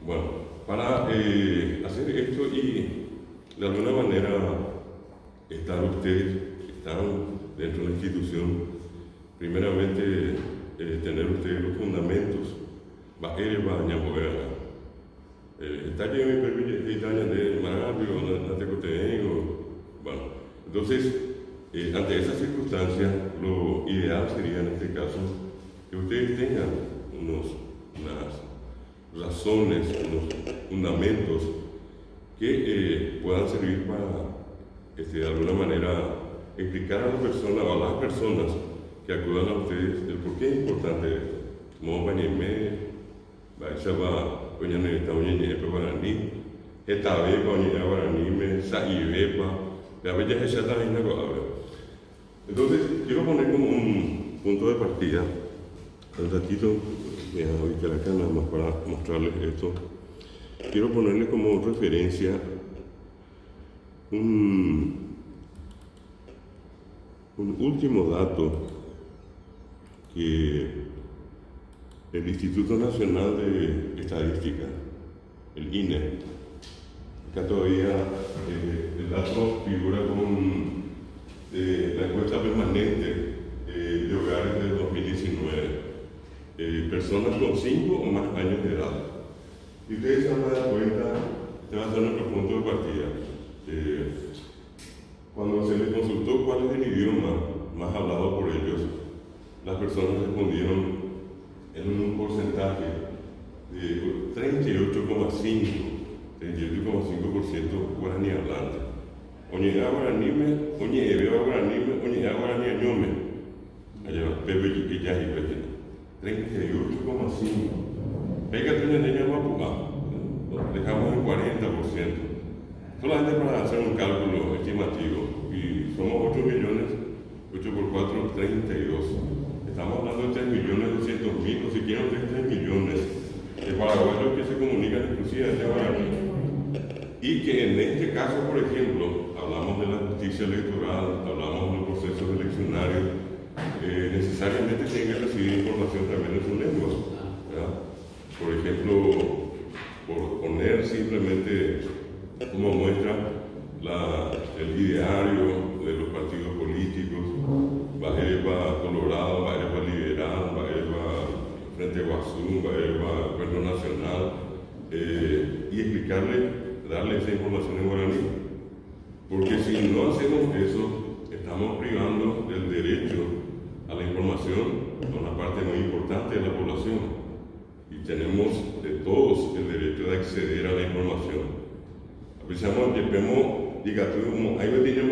Bueno, para hacer esto y de alguna manera están dentro de la institución, primeramente tener ustedes los fundamentos, está aquí en mi perfil de Italia de Mario, bueno, entonces, ante esa circunstancia, lo ideal sería en este caso que ustedes tengan unas razones, unos fundamentos que puedan servir para, de alguna manera, explicar a la persona o a las personas que acudan a ustedes el por qué es importante esto. Como bañeme, Baixaba, Oñaneta, Oñeñepe, Guaraní, Etabepa, Oñeña, Guaraní, Saibepa, la bella es esa también. Entonces, quiero poner como un punto de partida. Un ratito, voy a ubicar acá nada más para mostrarles esto. Quiero ponerle como referencia un último dato que el Instituto Nacional de Estadística, el INE, acá todavía el dato figura con la encuesta permanente de hogares de 2019, personas con 5 o más años de edad. Y ustedes se van a dar cuenta, este va a ser nuestro punto de partida. Cuando se les consultó cuál es el idioma más hablado por ellos, las personas respondieron en un porcentaje de 38,5% guaraní hablante. Oñega guaranime, oñebeba guaranime, oñega guaraní añome. Allá, Pepe y Yaji, 38,5%. Pega tiene de Yamapuá, dejamos en 40%. Solamente para hacer un cálculo estimativo, y somos 8 millones, 8 por 4, 32. Estamos hablando de 3.200.000, o si quieren ustedes 3 millones de paraguayos que se comunican exclusivamente guaraní. Y que en este caso, por ejemplo, hablamos de la justicia electoral, hablamos de los procesos eleccionarios, necesariamente tienen que recibir información también en su lengua, ¿verdad? Por ejemplo, por poner simplemente como muestra el ideario de los partidos políticos, Bajerba Colorado, Bajerba Liberal, Bajerba Frente Guazú, Bajerba Pueblo Nacional, y darle esa información en guaraní. Porque si no hacemos eso, estamos privando del derecho a la información a una parte muy importante de la población. Y tenemos de todos el derecho de acceder a la información. Apreciamos que vemos, y Catuñamo, hay veces que se ve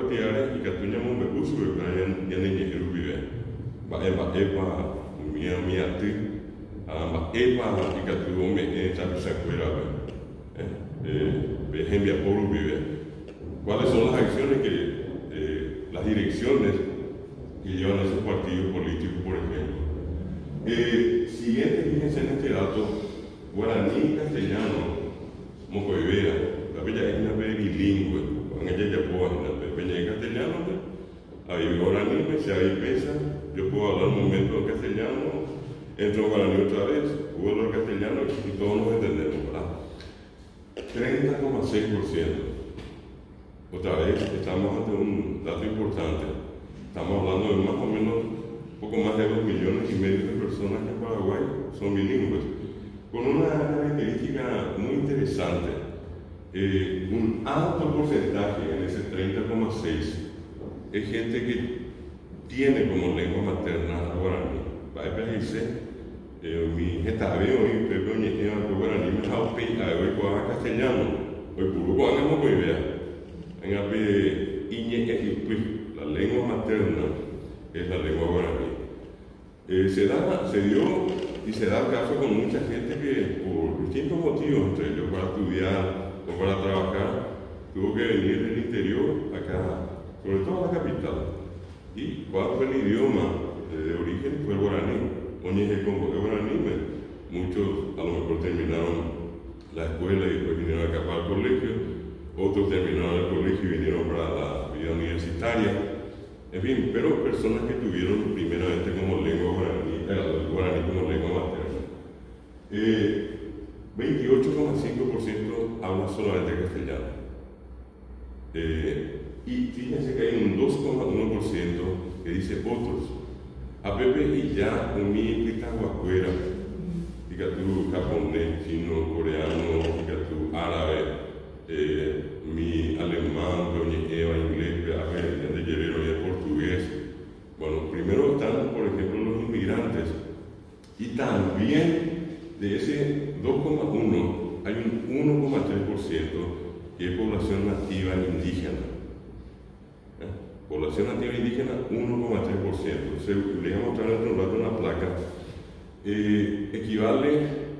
cotidiana y Catuñamo me puso que ya ni quiero vivir. Epa, mía, epa, y Catuñamo me echa a esa cuera. Ejemplo, por vivir. ¿Cuáles son las acciones las direcciones que llevan a esos partidos políticos, por ejemplo? Siguiente, fíjense en este dato, guaraní, castellano, mocoibera, la bella es una bilingüe, en ella ya puedo imaginar, peña en castellano, ahí guaraní, se ahí pesa, yo puedo hablar un momento en castellano, entro en guaraní otra vez, puedo hablar castellano y todos nos entendemos, ¿verdad? 30,6%. Otra vez estamos ante un dato importante, estamos hablando de más o menos poco más de 2,5 millones de personas que en Paraguay son bilingües, con una característica muy interesante. Un alto porcentaje, en ese 30,6%, es gente que tiene como lengua materna la guaraní. Para mi getabeo y pepe oñeña guaraní me jaupe hoy castellano, hoy puro guanamo muy vea. En la lengua materna es la lengua guaraní. Se dio y se da el caso con mucha gente que por distintos motivos, entre ellos para estudiar o para trabajar, tuvo que venir del interior acá, sobre todo a la capital. ¿Y cuál fue el idioma de origen? Fue el guaraní. Oñeje con guaraní. Muchos a lo mejor terminaron la escuela y después vinieron acá para el colegio, otros terminaron el colegio y vinieron para la vida universitaria. En fin, pero personas que tuvieron primeramente como lengua guaraní, el guaraní como lengua materna. 28,5% habla solamente castellano. Y fíjense que hay un 2,1% que dice otros. A Pepe y ya mi pitahuacuera, tu japonés, chino, coreano, tu árabe, mi alemán, Eva, inglés, de guerrero y portugués. Bueno, primero están, por ejemplo, los inmigrantes. Y también de ese 2,1 hay un 1,3% que es población nativa indígena. Población nativa indígena, 1,3%. Les voy a mostrar dentro de un rato una placa. Equivale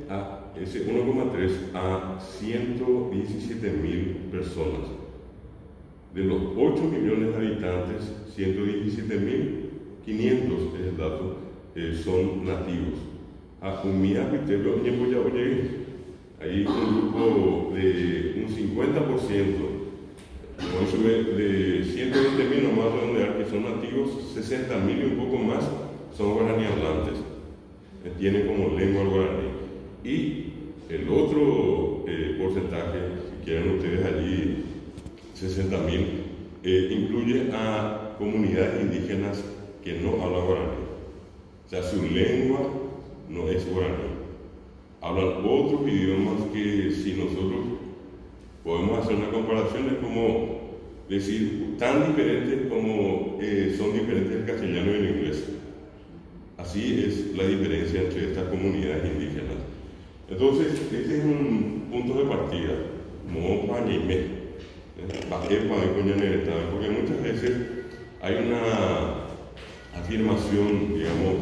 a ese 1,3 a 117.000 personas. De los 8 millones de habitantes, 117.500 es el dato, son nativos. A Umía, hay un grupo de un 50%. De 120.000 nomás redondear que son nativos, 60.000 y un poco más son guaraní hablantes, tienen como lengua el guaraní. Y el otro porcentaje, si quieren ustedes allí, 60.000, incluye a comunidades indígenas que no hablan guaraní. O sea, su lengua no es guaraní. Hablan otros idiomas que si nosotros podemos hacer una comparación, es como decir, tan diferentes como son diferentes el castellano y el inglés. Así es la diferencia entre estas comunidades indígenas. Entonces, este es un punto de partida, porque muchas veces hay una afirmación, digamos,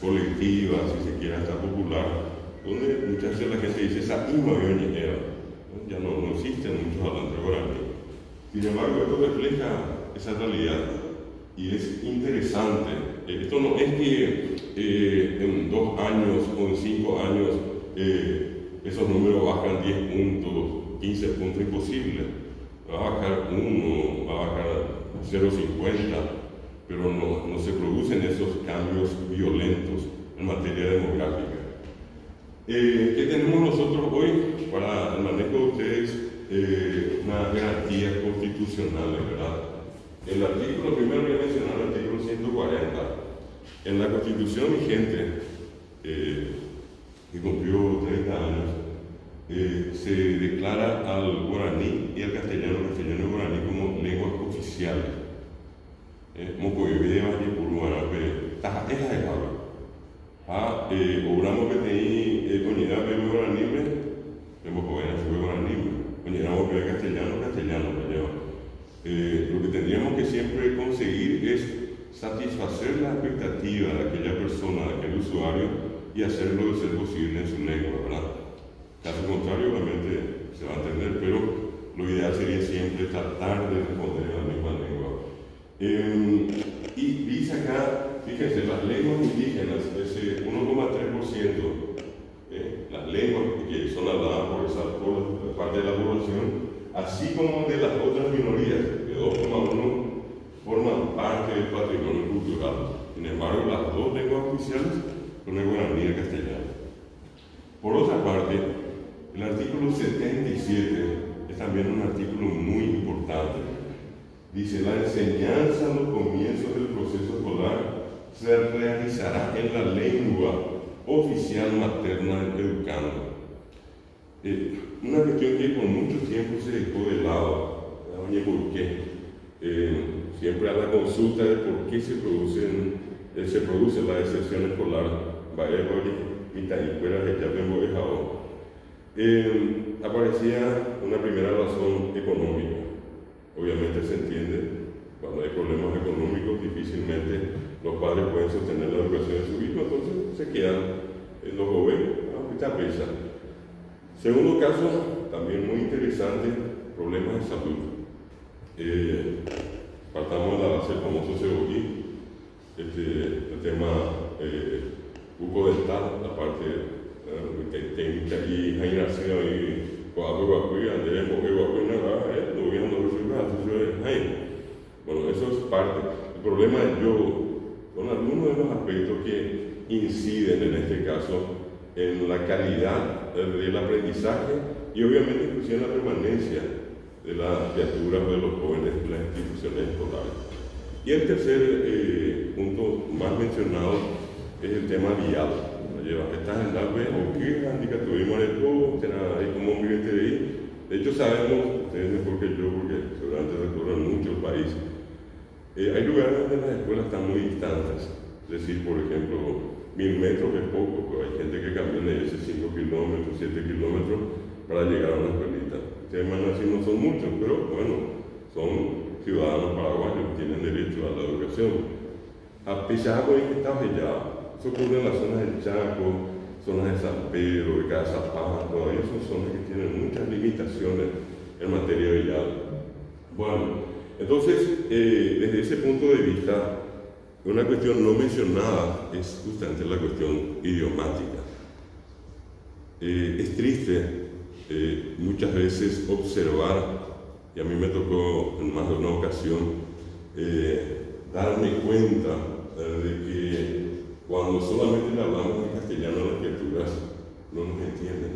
colectiva, si se quiere, hasta popular, donde muchas veces la gente dice, esa ya no existen muchos hablantes guaraní. Sin embargo, esto refleja esa realidad y es interesante. Esto no es que en 2 años o en 5 años esos números bajan 10 puntos, 15 puntos, imposible. Va a bajar 1, va a bajar 0,50, pero no se producen esos cambios violentos en materia demográfica. ¿Qué tenemos nosotros hoy para el manejo de ustedes? Una garantía constitucional, ¿verdad? El artículo, primero voy a mencionar el artículo 140. En la Constitución vigente, que cumplió 30 años, se declara al guaraní y al castellano y guaraní como lenguas oficiales. Obramos que tenéis comunidad de guaraní, hemos podido guaraní, consideramos que es castellano. Lo que tendríamos que siempre conseguir es satisfacer la expectativa de aquella persona, de aquel usuario, y hacerlo de ser posible en su lengua, ¿verdad? Caso contrario, obviamente se va a entender, pero lo ideal sería siempre tratar de responder en la misma lengua. Y dice acá, fíjense, las lenguas indígenas, ese 1,3%, las lenguas que son habladas por parte de la población, así como de las otras minorías, de 2,1%, forman parte del patrimonio cultural. Sin embargo, las 2 lenguas oficiales son el guaraní y el castellano. Por otra parte, el artículo 77 es también un artículo muy importante. Dice, la enseñanza a los comienzos del proceso escolar se realizará en la lengua oficial materna del educando. Una cuestión que por mucho tiempo se dejó de lado. Oye, ¿por qué? Siempre a la consulta de por qué se produce la deserción escolar. Aparecía una primera razón económica. Obviamente se entiende, cuando hay problemas económicos difícilmente los padres pueden sostener la educación de su hijo, entonces se quedan los jóvenes a mucha prisa. Segundo caso, también muy interesante, problemas de salud. Partamos de la base del famoso cebollín, el tema bucodental, la parte técnica y generación y bueno, eso es parte. El problema son algunos de los aspectos que inciden en este caso en la calidad del aprendizaje y obviamente inclusive la permanencia de las criaturas o de los jóvenes en las instituciones escolares. Y el tercer punto más mencionado es el tema guiado. Estás en la web o qué handicap tuvimos en el juego, ahí como vive ahí. De hecho sabemos, ustedes mejor que yo, porque seguramente recorren mucho el país, hay lugares donde las escuelas están muy distantes. Es decir, por ejemplo, 1000 metros es poco, pero hay gente que camina y hace 5 kilómetros, 7 kilómetros para llegar a una escuelita. Ustedes van a decir no son muchos, pero bueno, son ciudadanos paraguayos, tienen derecho a la educación. A pesar de que está sellado. Eso ocurre en las zonas del Chaco, zonas de San Pedro, de Cazapaz, todavía son zonas que tienen muchas limitaciones en materia de vial. Bueno, entonces, desde ese punto de vista, una cuestión no mencionada es justamente la cuestión idiomática. Es triste muchas veces observar, y a mí me tocó en más de una ocasión, darme cuenta de que cuando solamente le hablamos en castellano a las criaturas, no nos entienden.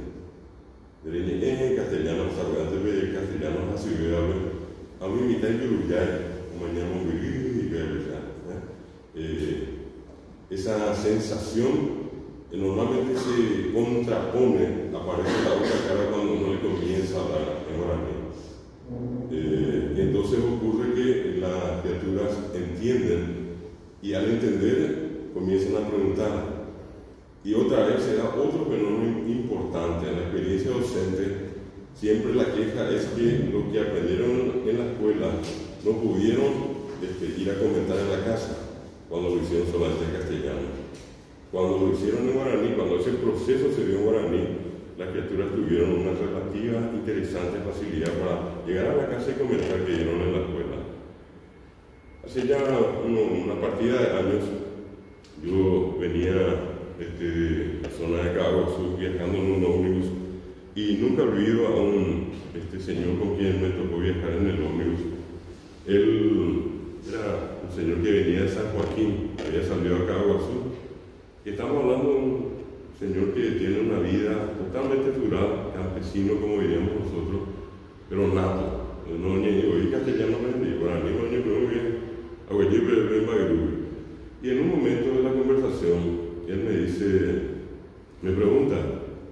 En castellano, antes de castellano, así que a mí me está mañana esa sensación normalmente se contrapone, aparece la otra cara cuando uno le comienza a hablar en guaraní. Entonces ocurre que las criaturas entienden y al entender comienzan a preguntar. Y otra vez se da otro fenómeno importante. En la experiencia docente, siempre la queja es que lo que aprendieron en la escuela no pudieron ir a comentar en la casa cuando lo hicieron solamente en castellano. Cuando lo hicieron en guaraní, cuando ese proceso se dio en guaraní, las criaturas tuvieron una relativa interesante facilidad para llegar a la casa y comentar que vieron en la escuela. Hace ya una partida de años, yo venía de la zona de Caguazú viajando en un ómnibus y nunca olvido a un señor con quien me tocó viajar en el ómnibus. Él era un señor que venía de San Joaquín, había salido a Caguazú, y estamos hablando de un señor que tiene una vida totalmente rural, campesino como diríamos nosotros, pero nato. No oí castellano, para mí no muy bien, y en un momento de la conversación, él me dice, me pregunta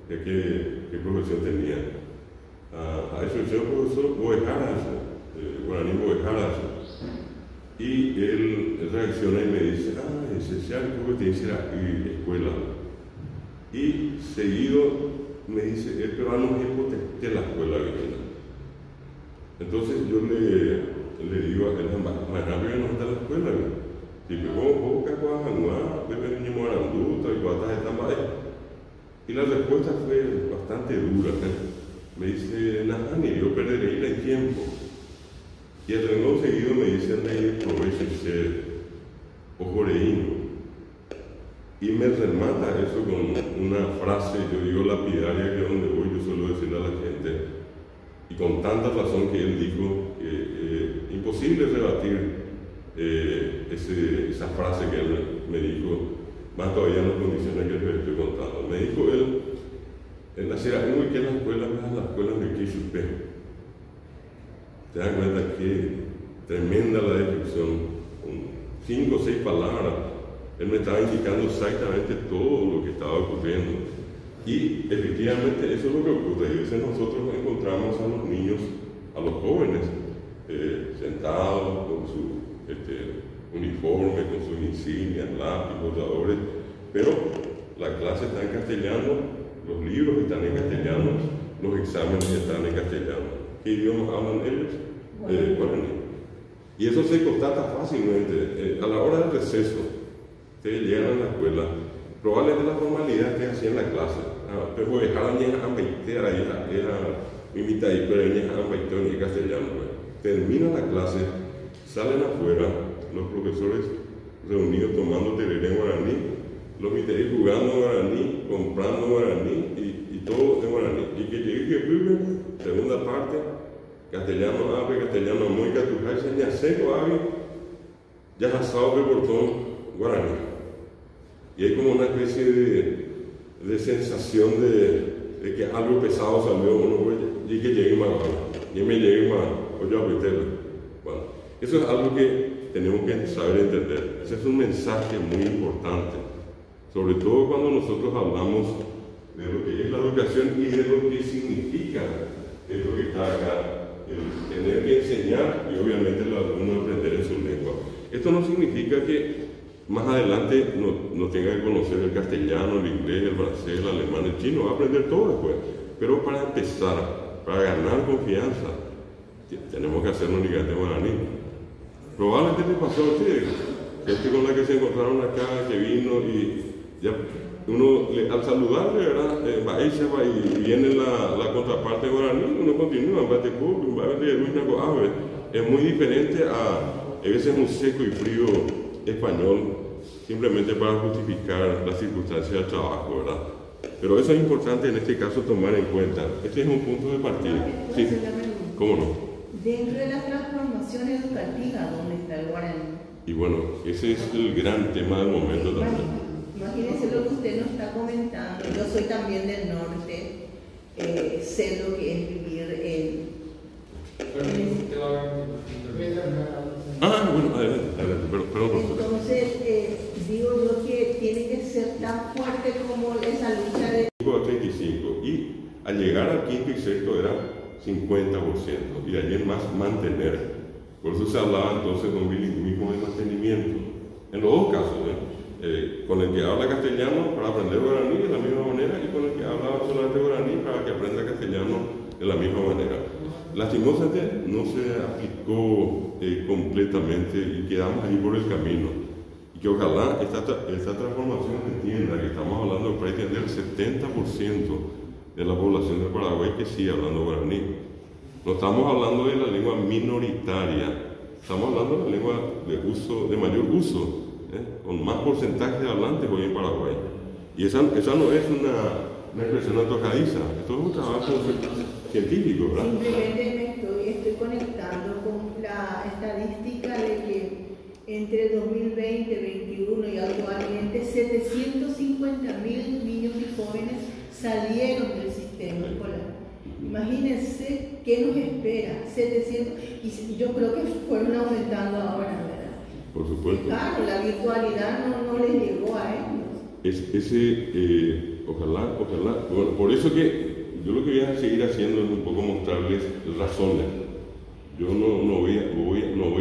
qué profesión tenía. A eso yo profesor Boejaras, guaraní Boejaras. Y él reacciona y me dice, esencial, ¿cómo te dice la escuela? Y seguido me dice, pero no es de la escuela vecina. Entonces yo le digo a él, más rápido no está la escuela. Y la respuesta fue bastante dura. Me dice, Najani, yo perderé el tiempo. Y el renglón seguido me dice, proveche ojoreíno. Y me remata eso con una frase, yo digo lapidaria, que donde voy yo suelo decirle a la gente, y con tanta razón que él dijo, imposible rebatir esa frase que él me dijo, más todavía en las condiciones que les estoy contando. Me dijo él, en la ciudad, que en la escuela de Quixupé. Te das cuenta que tremenda la descripción, con 5 o 6 palabras, él me estaba indicando exactamente todo lo que estaba ocurriendo. Y efectivamente eso es lo que ocurre. A veces nosotros encontramos a los niños, a los jóvenes, sentados con su uniforme, con sus insignias, lápiz, borradores, pero la clase está en castellano, los libros están en castellano, los exámenes están en castellano. ¿Qué idiomas hablan ellos? Guaraní. Y eso se constata fácilmente. A la hora del receso, ustedes llegan a la escuela, probablemente la formalidad esté así en la clase. Pero voy a dejar a mi hija imita y pero ella en castellano. Termina la clase, salen afuera, los profesores reunidos tomando tereré en guaraní, los miteí jugando en guaraní, comprando guaraní y todo en guaraní. Y que llegue que segunda parte, castellano abre, castellano muy catujay, se ya seco abre, ya asado de portón guaraní. Y hay como una especie de sensación de que algo pesado salió, uno y que llegue más, y me llegue más, o yo apretelo. Bueno, eso es algo que tenemos que saber entender. Ese es un mensaje muy importante, sobre todo cuando nosotros hablamos de lo que es la educación y de lo que significa esto que está acá, el tener que enseñar y obviamente el alumno aprender en su lengua. Esto no significa que más adelante no tenga que conocer el castellano, el inglés, el francés, el alemán, el chino, va a aprender todo después. Pero para empezar, para ganar confianza, tenemos que hacerlo únicamente guaraní. Probablemente te pasó a usted, gente con la que se encontraron acá, que vino y ya uno al saludarle, ¿verdad? Y viene la contraparte guaraní, uno continúa, es muy diferente a veces un seco y frío español, simplemente para justificar las circunstancias del trabajo, ¿verdad? Pero eso es importante en este caso tomar en cuenta. Este es un punto de partida. Sí, ¿cómo no? Dentro de la transformación educativa, ¿dónde está el guaraní? Y bueno, ese es el gran tema del momento también. Imagínense lo que usted nos está comentando. Yo soy también del norte, sé lo que es vivir en... Bueno, adelante, perdón. Entonces, digo yo que tiene que ser tan fuerte como esa lucha de... 35, y al llegar al quinto y sexto era 50%, y de allí en más mantener. Por eso se hablaba entonces de un bilingüismo de mantenimiento. En los dos casos, con el que habla castellano para aprender guaraní de la misma manera, y con el que habla solamente guaraní para que aprenda castellano de la misma manera. Lastimosamente no se aplicó completamente y quedamos ahí por el camino. Y que ojalá esta transformación entienda que estamos hablando de prácticamente del 70% de la población de Paraguay que sigue hablando guaraní. No estamos hablando de la lengua minoritaria, estamos hablando de la lengua de mayor uso, con más porcentaje de hablantes hoy en Paraguay. Y esa no es una expresión antojadiza, esto es un trabajo científico, ¿verdad? Simplemente estoy conectando con la estadística de que entre 2020, 2021 y actualmente 750.000 niños y jóvenes salieron del sistema escolar. Imagínense qué nos espera, 700, y yo creo que fueron aumentando ahora, ¿verdad? Por supuesto. Claro, la virtualidad no les llegó a ellos. Ojalá, bueno, por eso que yo lo que voy a seguir haciendo es un poco mostrarles razones. Yo no voy a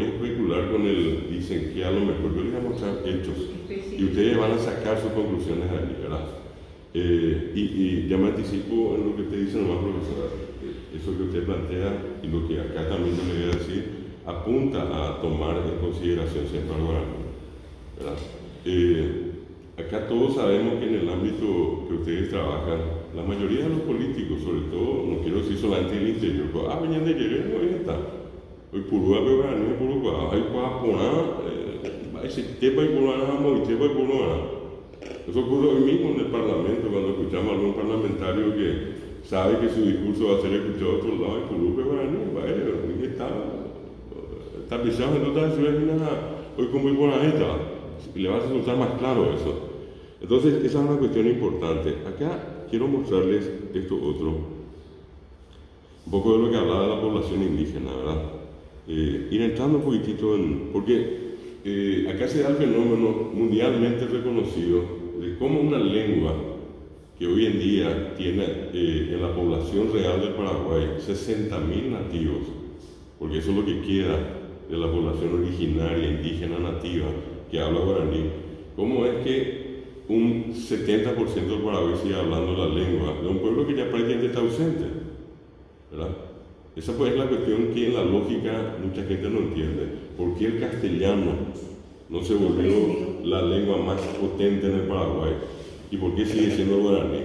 especular con el dicen que a lo mejor yo les voy a mostrar hechos y ustedes van a sacar sus conclusiones ahí, ¿verdad? Y ya me anticipo en lo que usted dice nomás, profesora. Eso que usted plantea y lo que acá también yo le voy a decir apunta a tomar en consideración siempre al guaraní, ¿verdad? Acá todos sabemos que en el ámbito que ustedes trabajan, la mayoría de los políticos, sobre todo, no quiero decir solamente el interior, venían de Yeré, no está. Hoy Purúa, Pebrani, Purúa, hay Purúa, hay Tepa y Purúa, y Tepa y Purúa. Eso ocurre hoy mismo en el Parlamento, cuando escuchamos a algún parlamentario que sabe que su discurso va a ser escuchado a otro lado, y Purúa, Pebrani, está pisado en todas las ciudades, hoy como Purúa, le va a resultar más claro eso. Entonces, esa es una cuestión importante. Acá quiero mostrarles esto otro, un poco de lo que hablaba de la población indígena, ¿verdad? Ir entrando un poquitito porque acá se da el fenómeno mundialmente reconocido de cómo una lengua que hoy en día tiene en la población real del Paraguay 60.000 nativos, porque eso es lo que queda de la población originaria, indígena, nativa, que habla guaraní, cómo es que un 70% del Paraguay sigue hablando la lengua de un pueblo que ya prácticamente está ausente, ¿verdad? Esa pues es la cuestión que en la lógica mucha gente no entiende. ¿Por qué el castellano no se volvió la lengua más potente en el Paraguay? ¿Y por qué sigue siendo el guaraní?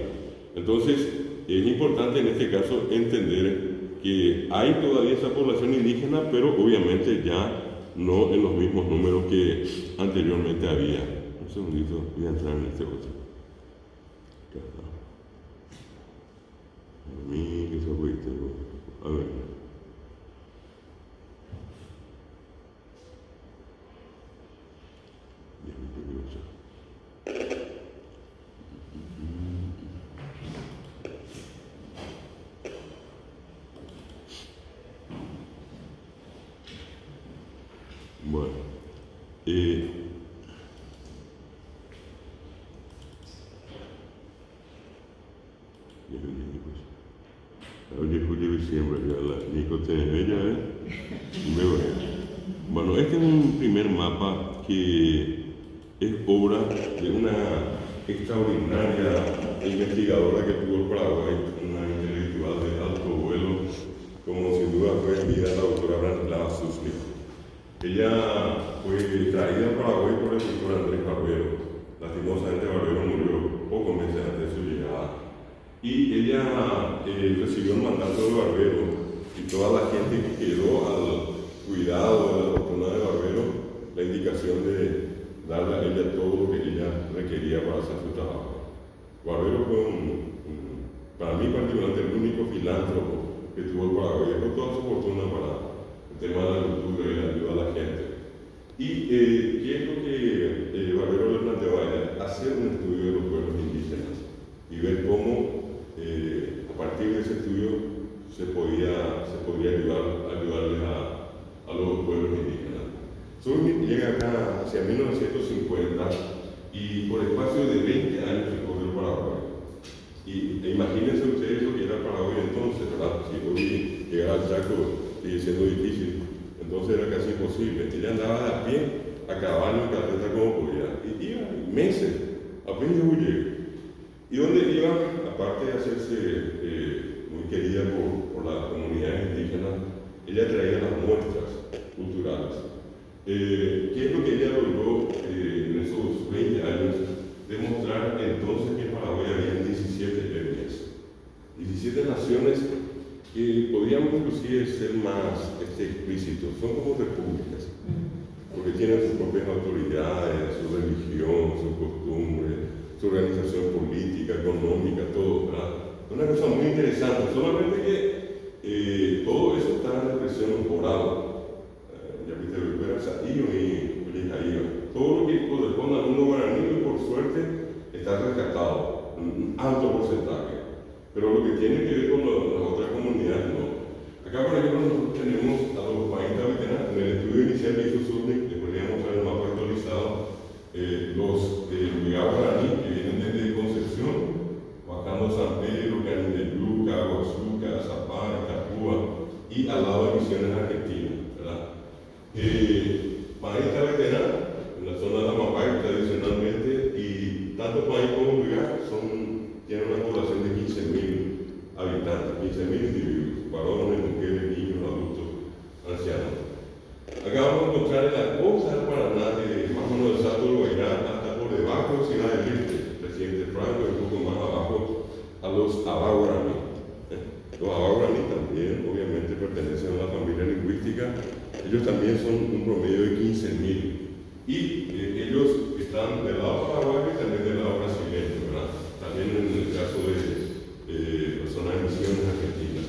Entonces, es importante en este caso entender que hay todavía esa población indígena, pero obviamente ya no en los mismos números que anteriormente había. Un segundito, voy a entrar en este otro. A mí, que eso fue, a ver. Oye, julio y diciembre, ya la Nico te bella, ¿eh? Bueno, este es un primer mapa que es obra de una extraordinaria investigadora que tuvo el Paraguay, una intelectual de alto vuelo, como sin duda fue en vida la doctora Branislava Suslin. Ella fue traída al Paraguay por el escritor Andrés Barbero. Lastimosamente Barbero murió pocos meses antes de su llegada. Y ella recibió el mandato de Barbero y toda la gente que quedó al cuidado de la fortuna de Barbero, la indicación de darle a ella todo lo que ella requería para hacer su trabajo. Barbero fue para mí particularmente el único filántropo que tuvo el Paraguay, dejó toda su fortuna para el tema de la cultura y la ayuda a la gente. ¿Y qué es lo que Barbero le planteó a ella? Hacer un estudio de los pueblos indígenas y ver cómo a partir de ese estudio se podría ayudarles a los pueblos indígenas. Summit llega acá hacia 1950 y por espacio de 20 años recorrió el Paraguay. Y imagínense ustedes lo que era el Paraguay entonces, ¿verdad? Si hoy llegar al Chaco sigue siendo difícil, entonces era casi imposible. Ella andaba de a pie, a caballo, en carreta como podía. Y iba meses, apenas huyé. ¿Y dónde iba? Aparte de hacerse muy querida por las comunidades indígenas, ella traía las muestras culturales. ¿Qué es lo que ella logró en esos 20 años? Demostrar entonces que en Paraguay había 17 etnias, 17 naciones que podríamos inclusive ser más explícitos, son como repúblicas, porque tienen sus propias autoridades, su religión, sus costumbres, su organización política, económica, todo, ¿verdad? Una cosa muy interesante, solamente que todo eso está en la expresión oral. Ya viste, o sea, todo lo que corresponde al mundo guaraní, por suerte, está rescatado, un alto porcentaje. Pero lo que tiene que ver con las otras comunidades, no. Acá, por ejemplo, nosotros tenemos a los países habitantes, en el estudio inicial que hizo Suslin, les podríamos mostrar el mapa actualizado, los Lugao guaraní, que vienen desde Concepción, bajando San Pedro, Canindeyú, Caguazú, Zapara, Itapúa, y al lado de Misiones Argentinas, ¿verdad? País veterano, en la zona de Amapay tradicionalmente, y tanto país como lugar tienen una población de 15.000 habitantes, 15.000 individuos, varones, mujeres, niños, adultos, ancianos. Acá vamos a encontrar en la costa del Paraná, más o menos del Salto del Guairá, hasta por debajo de Ciudad del Este, Presidente Franco, y un poco más abajo, a los Abá guaraní. Los Abá guaraní también, obviamente, pertenecen a la familia lingüística. Ellos también son un promedio de 15.000. Y ellos están del lado paraguayo y también del lado brasileño, ¿verdad? También en el caso de personas de Misiones Argentinas.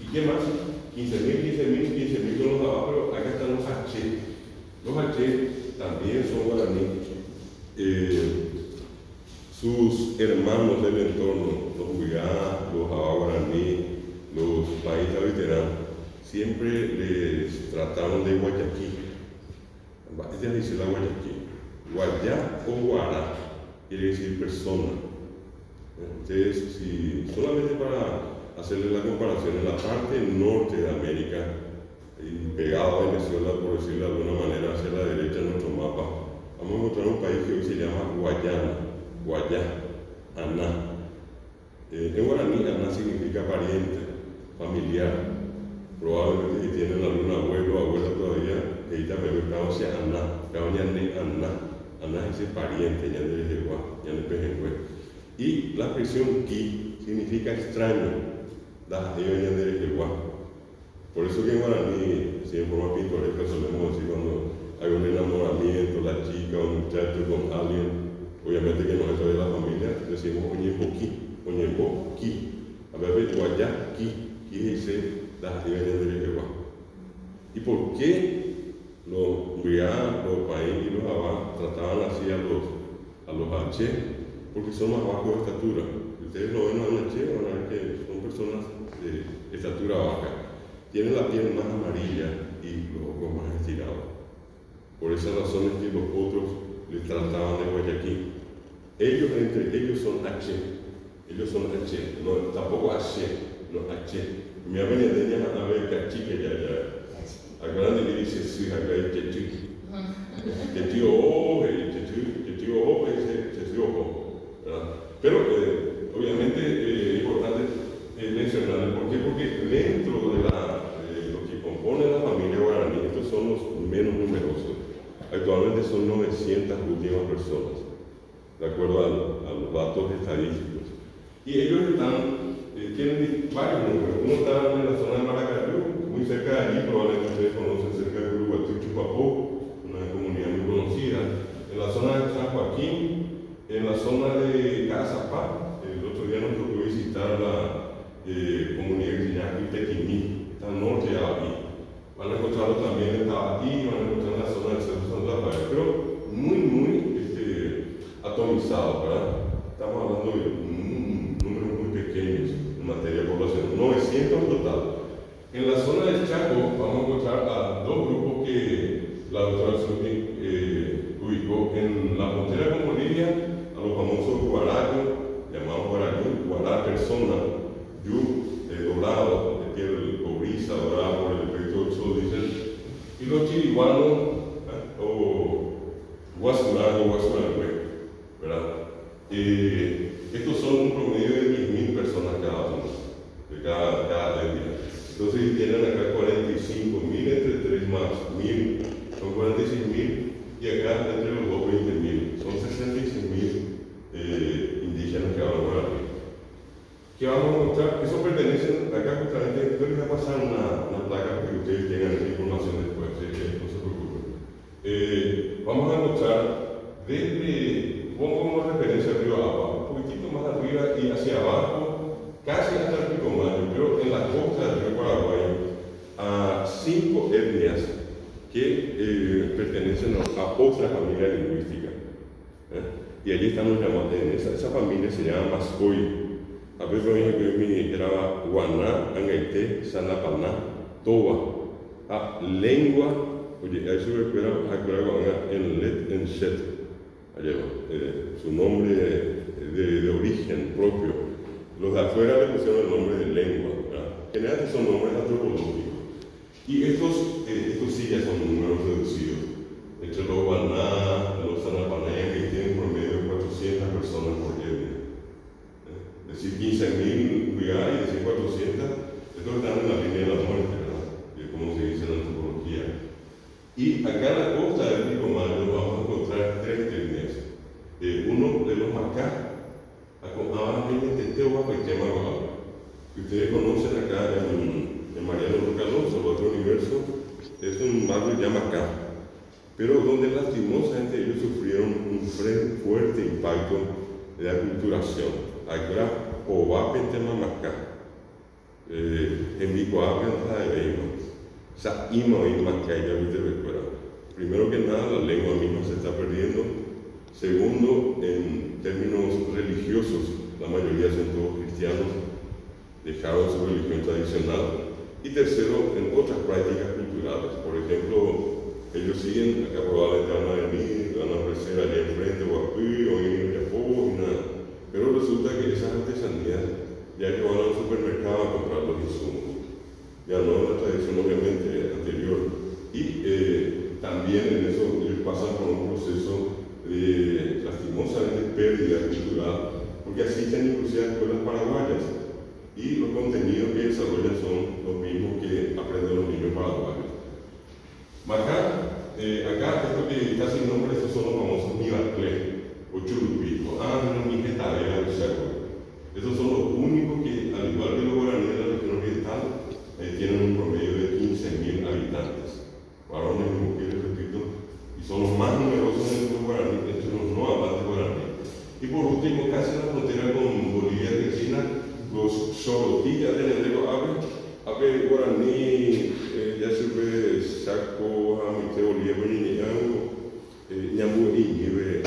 ¿Y qué más? 15.000 son los Abá, pero acá están los H. Los H también son guaraní. Sus hermanos del entorno, los Huigá, los Abá guaraní, los países veteranos, siempre les trataron de Guayaquil. Ella dice la Guayaquil. Guayá o Guará quiere decir persona. Entonces, si solamente para hacerle la comparación, en la parte norte de América, y pegado a Venezuela, por decirlo de alguna manera, hacia la derecha en nuestro mapa, vamos a encontrar un país que hoy se llama Guayana, Guayá, Aná. En guaraní, Aná significa pariente, familiar. Probablemente si tienen algún abuelo o abuela todavía, que ahí también estaba hacia Aná, Aná es ese pariente, ya de Jehová, ya de Pejengüe. Y la expresión Ki significa extraño, de Jehová. Por eso que en guaraní, así en forma pintoresca, solemos decir cuando hay un enamoramiento, la chica o el muchacho con alguien, obviamente que no es de la familia, decimos Oñembo Ki. A ver, Guayá Ki dice de Jehová. ¿Y por qué los Huigá, los País y los Abá trataban así a los H? Porque son más bajos de estatura. Ustedes lo ven a un H, van a ver que son personas de estatura baja. Tienen la piel más amarilla y los ojos más estirados. Por esa razón es que los otros les trataban de Guayaquil. Entre ellos son H. Ellos son H, no, tampoco H. no, H. Mi abuela tenía a ver cachique ya. A grande que dice, sí, acá hay chechi. Chechi o chechi o chechi o. Pero, obviamente, es importante mencionar por qué, porque dentro de lo que compone la familia guaraní, estos son los menos numerosos. Actualmente son 900 últimas personas, de acuerdo a los datos estadísticos. Y ellos tienen varios números. Uno está en la zona de Maracayú, muy cerca de allí, probablemente ustedes conocen, cerca de Uruguay, Chupapó, una comunidad muy conocida. En la zona de San Joaquín, en la zona de Cazapá. El otro día nos tocó visitar la comunidad que se llama Pequimí, está al norte de Abí. Van a encontrarlo también en Tabatí, van a encontrar en la zona del Cerro Santa Rafael, pero muy atomizado, ¿verdad? Estamos hablando de números muy pequeños en materia de población, 900 en total. En la zona del Chaco vamos a encontrar a dos grupos que la doctora Suti ubicó en la frontera con Bolivia, a los famosos guarayos, llamados guará persona, yu, dorado, de piel cobriza, dorada por el efecto del sol, dicen, y los chiriguanos, o guasurangüe, ¿verdad? Estos son un promedio de 10.000 personas cada uno, de cada etnia. Entonces tienen acá 45.000 entre 3 más 1.000, son 46.000, y acá entre los dos 20.000, son 66.000 indígenas que hablan guaraní. ¿Qué vamos a mostrar? Eso pertenece, acá justamente, yo les voy a pasar una placa para que ustedes tengan esa información después, no se preocupen. Vamos a mostrar desde, pongo como referencia arriba abajo, un poquitito más arriba y hacia abajo, casi hasta el Pilcomayo, pero en la costa del río Paraguay, a 5 etnias que pertenecen a otra familia lingüística. Y allí estamos llamando, esa familia se llama Mascoy. A veces me era Guaná, Angaité, Sanapaná, Toba. Lengua, oye, a eso recuerda en Shet, su nombre de origen propio. Los de afuera le pusieron el nombre de lengua, generalmente son nombres antropológicos. Y estos sí ya son números reducidos. Entre los Guaná, los Sanapaná, que tienen por medio de 400 personas por etnia. Es decir, 15.000 y decir 400, estos están en la línea de la muerte, ¿verdad? Como se dice en la antropología. Y acá en la costa del Pilcomayo vamos a encontrar 3 etnias. Uno de los Macá, que ustedes conocen acá en Mariano Rocaloso, el otro universo, es un barrio ya Macá, pero donde lastimosamente ellos sufrieron un fuerte impacto de la aculturación. Acá, Ovape tema Macá, en Bicoape no de Beima, Sa Ima y Macá, ya viste recuerda. Primero que nada, la lengua misma se está perdiendo. Segundo, en términos religiosos, la mayoría son todos cristianos, dejaron su religión tradicional. Y tercero, en otras prácticas culturales. Por ejemplo, ellos siguen, acá probablemente van a venir, van a ofrecer allá enfrente, Guapí, o en Yapó, y nada. Pero resulta que esas artesanías ya que van al supermercado a comprar los insumos. Ya no es la tradición obviamente anterior. Y también en eso ellos pasan por un proceso de lastimosamente pérdida cultural, porque asisten inclusive a escuelas paraguayas y los contenidos que desarrollan son los mismos que aprenden los niños paraguayos. Acá, esto que está sin nombre, estos son los famosos Nibaclé o Churupico. No, ni que tarea de cerro. Estos son los únicos que, al igual que los guaraníes de la región oriental, tienen un promedio de 15.000 habitantes, varones y mujeres, repito, y son los más numerosos entre los guaraníes, entre los no hablantes guaraníes. Y por último, casi en la frontera con Bolivia y Argentina, los Xorotillas de Nendero Abe guaraní, ya se ve Saco, Amite, Bolivia, Boniñango, Ñambu y Ñibe,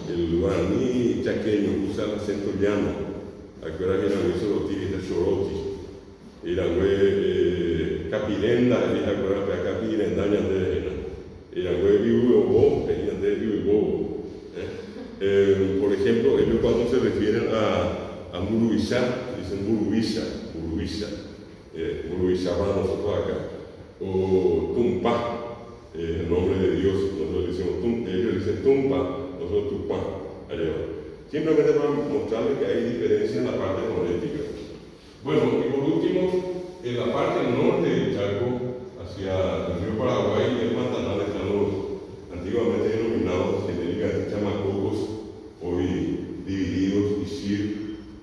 el guaraní chaqueño usa el acento llano. Acuérdate que eran Xorotillas de Xoroti. Irangüe Capirenda, y acuérdate a Capirenda, Ñandera. Irangüe Vivo, Ñandera Vivo. Por ejemplo, ellos cuando se refieren a Muruishá, dicen Burubisa, Burubisa para nosotros acá, o Tumpa, el nombre de Dios, nosotros decimos ellos dicen Tumpa, nosotros Tupá, allá. Simplemente para mostrarles que hay diferencia en la parte fonética. Bueno, y por último, en la parte norte del Chaco, hacia el río Paraguay y el Pantanal, están los antiguamente denominados genéricamente chamacocos, hoy divididos, Isir,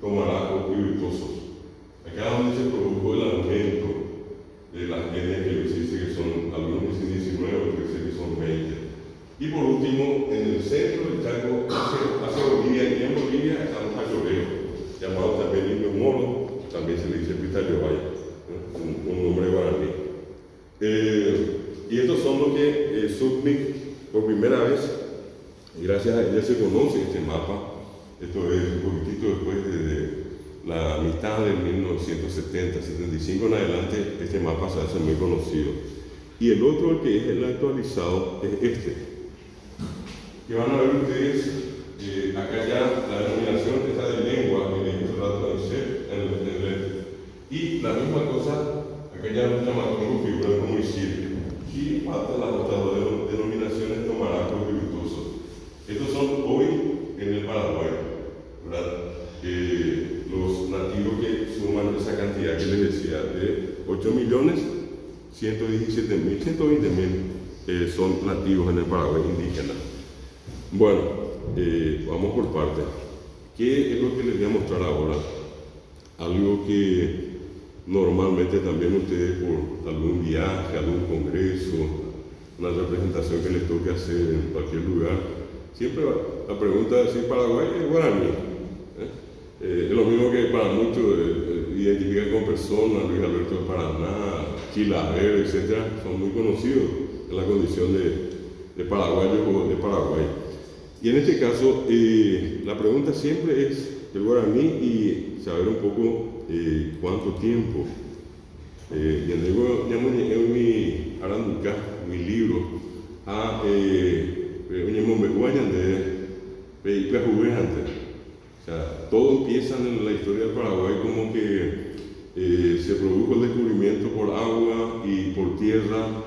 Tomaraco y Virtuosos. Acá donde se produjo el aumento de las etnias que se dice que son, algunos dicen 19, otros dicen que son 20. Y por último, en el centro del Chaco, hacia Bolivia, y en Bolivia está un mayoreo, llamado también Indio Moro, también se le dice Pitayovay, un nombre guaraní. Y estos son los que Sputnik, por primera vez, gracias a ella se conoce este mapa. Esto es un poquitito después de la mitad de 1970, 75 en adelante, este mapa se hace muy conocido. Y el otro, que es el actualizado, es este. Que van a ver ustedes, acá ya la denominación está de lengua, que le hizo la traducción en el. Y la misma cosa, acá ya lo llamamos como figura como Isir. Y falta las otras denominaciones Tomaraco y Virtuosos. Estos son hoy en el Paraguay, ¿verdad? Los nativos que suman esa cantidad que les decía, de 8.117.120.000 son nativos en el Paraguay indígenas. Bueno, vamos por partes. ¿Qué es lo que les voy a mostrar ahora? Algo que normalmente también ustedes por algún viaje, algún congreso, una representación que les toque hacer en cualquier lugar, siempre la pregunta es si Paraguay es guaraní. Es lo mismo que para muchos identificar con personas, Luis Alberto de Paraná, Chilaver, etc. Son muy conocidos en la condición de paraguayos o de Paraguay. Y en este caso, la pregunta siempre es el guaraní y saber un poco cuánto tiempo. Y luego en mi aranduca, mi libro, a o sea, todo empieza en la historia del Paraguay como que se produjo el descubrimiento por agua y por tierra,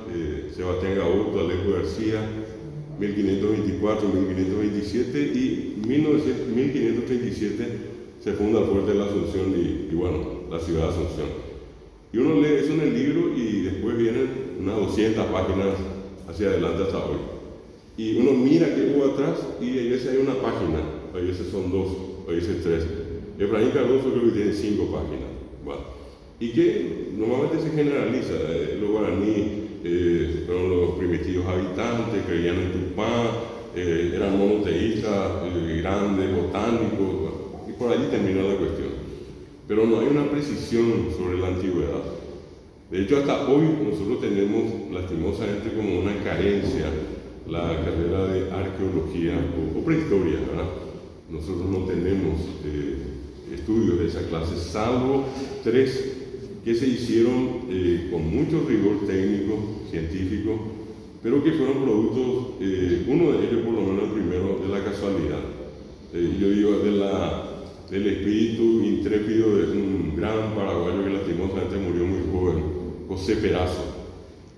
Sebastián Gaboto, Alejo García, 1524, 1527 y 1537 se funda el Fuerte de la Asunción y bueno, la ciudad de Asunción. Y uno lee eso en el libro y después vienen unas 200 páginas hacia adelante hasta hoy. Y uno mira qué hubo atrás y a veces hay una página, a veces son dos, a veces tres. Efraín Cardoso creo que tiene 5 páginas. Bueno, y que normalmente se generaliza, los guaraní fueron los primitivos habitantes, creían en Tupá, eran monoteístas, grandes, botánicos, y por allí termina la cuestión. Pero no hay una precisión sobre la antigüedad. De hecho, hasta hoy nosotros tenemos lastimosamente como una carencia la carrera de arqueología o prehistoria, ¿verdad? Nosotros no tenemos estudios de esa clase, salvo 3 que se hicieron con mucho rigor técnico, científico, pero que fueron productos, uno de ellos por lo menos el primero, de la casualidad. Yo digo del espíritu intrépido de un gran paraguayo que lastimosamente murió muy joven, José Perazo.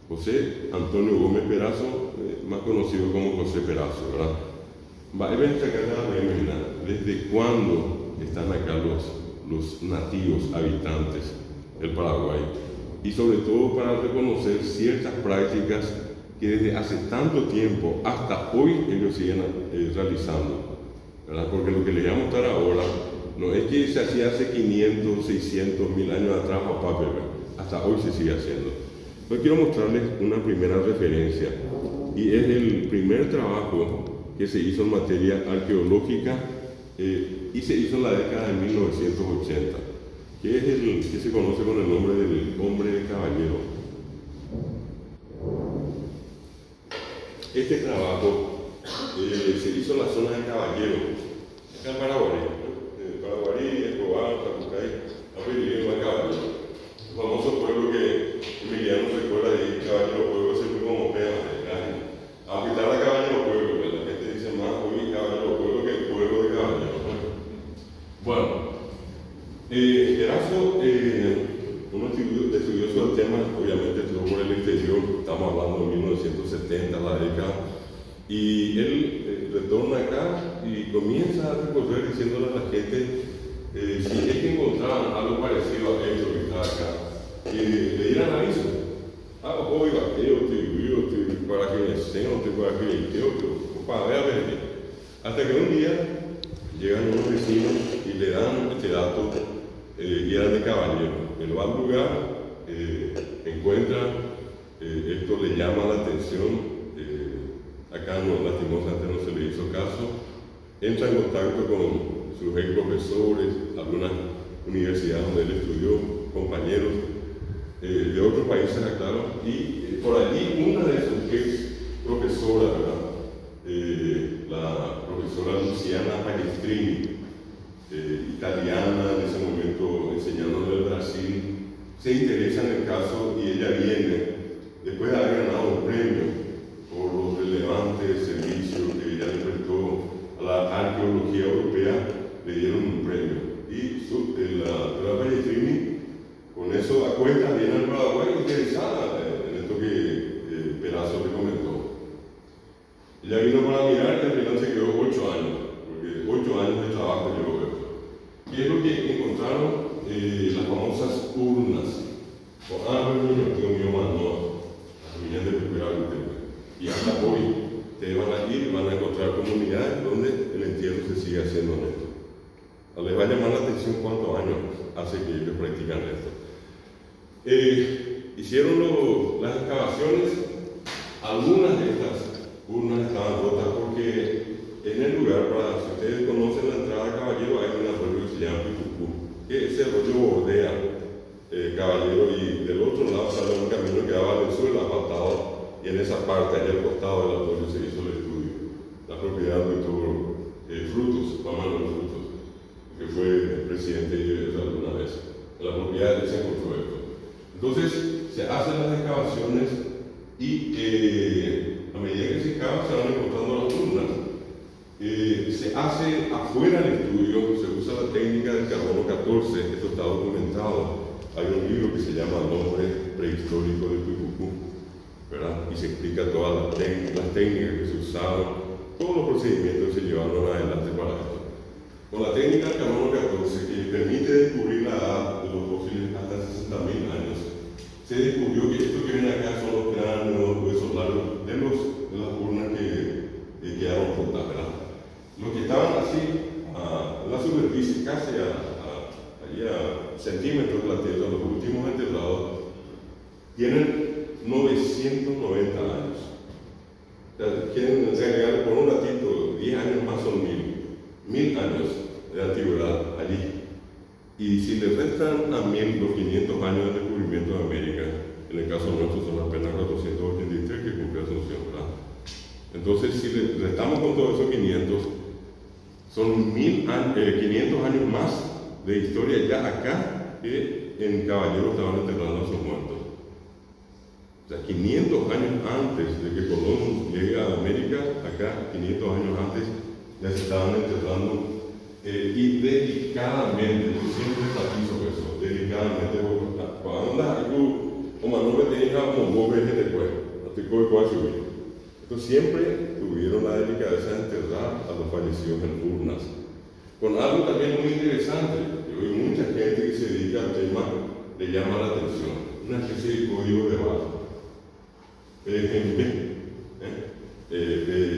José Antonio Gómez Perazo, más conocido como José Perazo, ¿verdad? ¿Desde cuándo están acá los nativos habitantes del Paraguay? Y sobre todo para reconocer ciertas prácticas que desde hace tanto tiempo hasta hoy ellos siguen realizando, ¿verdad? Porque lo que les voy a mostrar ahora no es que se hacía hace 500, 600, 1000 años atrás, papá, pero hasta hoy se sigue haciendo. Hoy quiero mostrarles una primera referencia y es el primer trabajo que se hizo en materia arqueológica y se hizo en la década de 1980, que es el que se conoce con el nombre del hombre de caballero. Este trabajo se hizo en la zona de Caballero, acá en Paraguarí, Escobar, Tapucay, apellido de Caballero. El famoso pueblo que Emiliano recuerda de Caballero Pueblo, siempre como pena. Aunque está la Caballero Pueblo, que la gente dice más hoy Caballero Pueblo que el pueblo de Caballero. Bueno, era radicado. Y él retorna acá y comienza a recorrer diciéndole a la gente si es que encontraban algo parecido a esto que está acá, que le dieran aviso. Hoy bateo, para que me sean, para que para ver. Hasta que un día llegan unos vecinos y le dan este dato, y eran de Caballero. Él va al lugar, encuentra, esto le llama la atención. Acá lastimosamente no se le hizo caso, entra en contacto con sus ex profesores, algunas universidades donde él estudió, compañeros de otros países, claro, y por allí una de sus ex profesoras, la profesora Luciana Pagestrini, italiana en ese momento enseñando en el Brasil, se interesa en el caso y ella viene, después de haber ganado un premio por los relevantes servicios que ella le prestó a la arqueología europea, le dieron un premio. Y la Pagestrini, con eso acuesta, viene al Paraguay interesada en esto que Perazo le comentó. Ella vino para mirar y al final se quedó 8 años, porque 8 años de trabajo llevó esto. ¿Qué es lo que encontraron? Las famosas urnas. Y hasta hoy ustedes van a ir y van a encontrar comunidades donde el entierro se sigue haciendo en esto. Les va a llamar la atención cuántos años hace que ellos practican esto. Hicieron las excavaciones, algunas de estas urnas estaban rotas porque en el lugar, si ustedes conocen la entrada de Caballero, hay un arroyo que se llama Picucú, que ese arroyo bordea Caballero, y del otro lado sale un camino que daba al suelo asfaltado, y en esa parte, allá al costado del arroyo, se hizo el estudio. La propiedad del doctor Frutos, Manuel Frutos, que fue presidente de alguna vez. En la propiedad se encontró esto. Entonces, se hacen las excavaciones y a medida que se excava, se van encontrando las urnas. Se hace afuera del estudio, se usa la técnica del carbono 14, esto está documentado. Hay un libro que se llama Nombre Prehistórico de Picucú, ¿verdad? Y se explica todas las técnicas que se usaron, todos los procedimientos que se llevaron adelante para esto. Con la técnica del carbono 14, que permite descubrir la edad de los fósiles hasta 60.000 años, se descubrió que esto que ven acá son los cráneos, los huesos largos de las urnas que quedaron rotas, ¿verdad? Los que estaban así, en la superficie, casi a centímetros de la tierra, los últimos enterrados, tienen 990 años. O sea, quieren agregar por un ratito 10 años más, son 1000 años de antigüedad allí. Y si le restan a 1000 los 500 años de descubrimiento de América, en el caso nuestro son apenas 483 que cumple Asunción, ¿verdad? Entonces, si le restamos con todos esos 500, son 500 años más de historia ya acá que en Caballero estaban enterrando a sus muertos. O sea, 500 años antes de que Colón llegue a América, acá 500 años antes ya se estaban enterrando y dedicadamente, yo siempre enfatizo eso, dedicadamente, cuando andas aquí, como no me tenías como vos ves después, no te puedo subir. Entonces siempre tuvieron la delicadeza de enterrar a los fallecidos en urnas. Con algo también muy interesante, que hoy mucha gente que se dedica al tema le llama la atención, una especie de código de barra.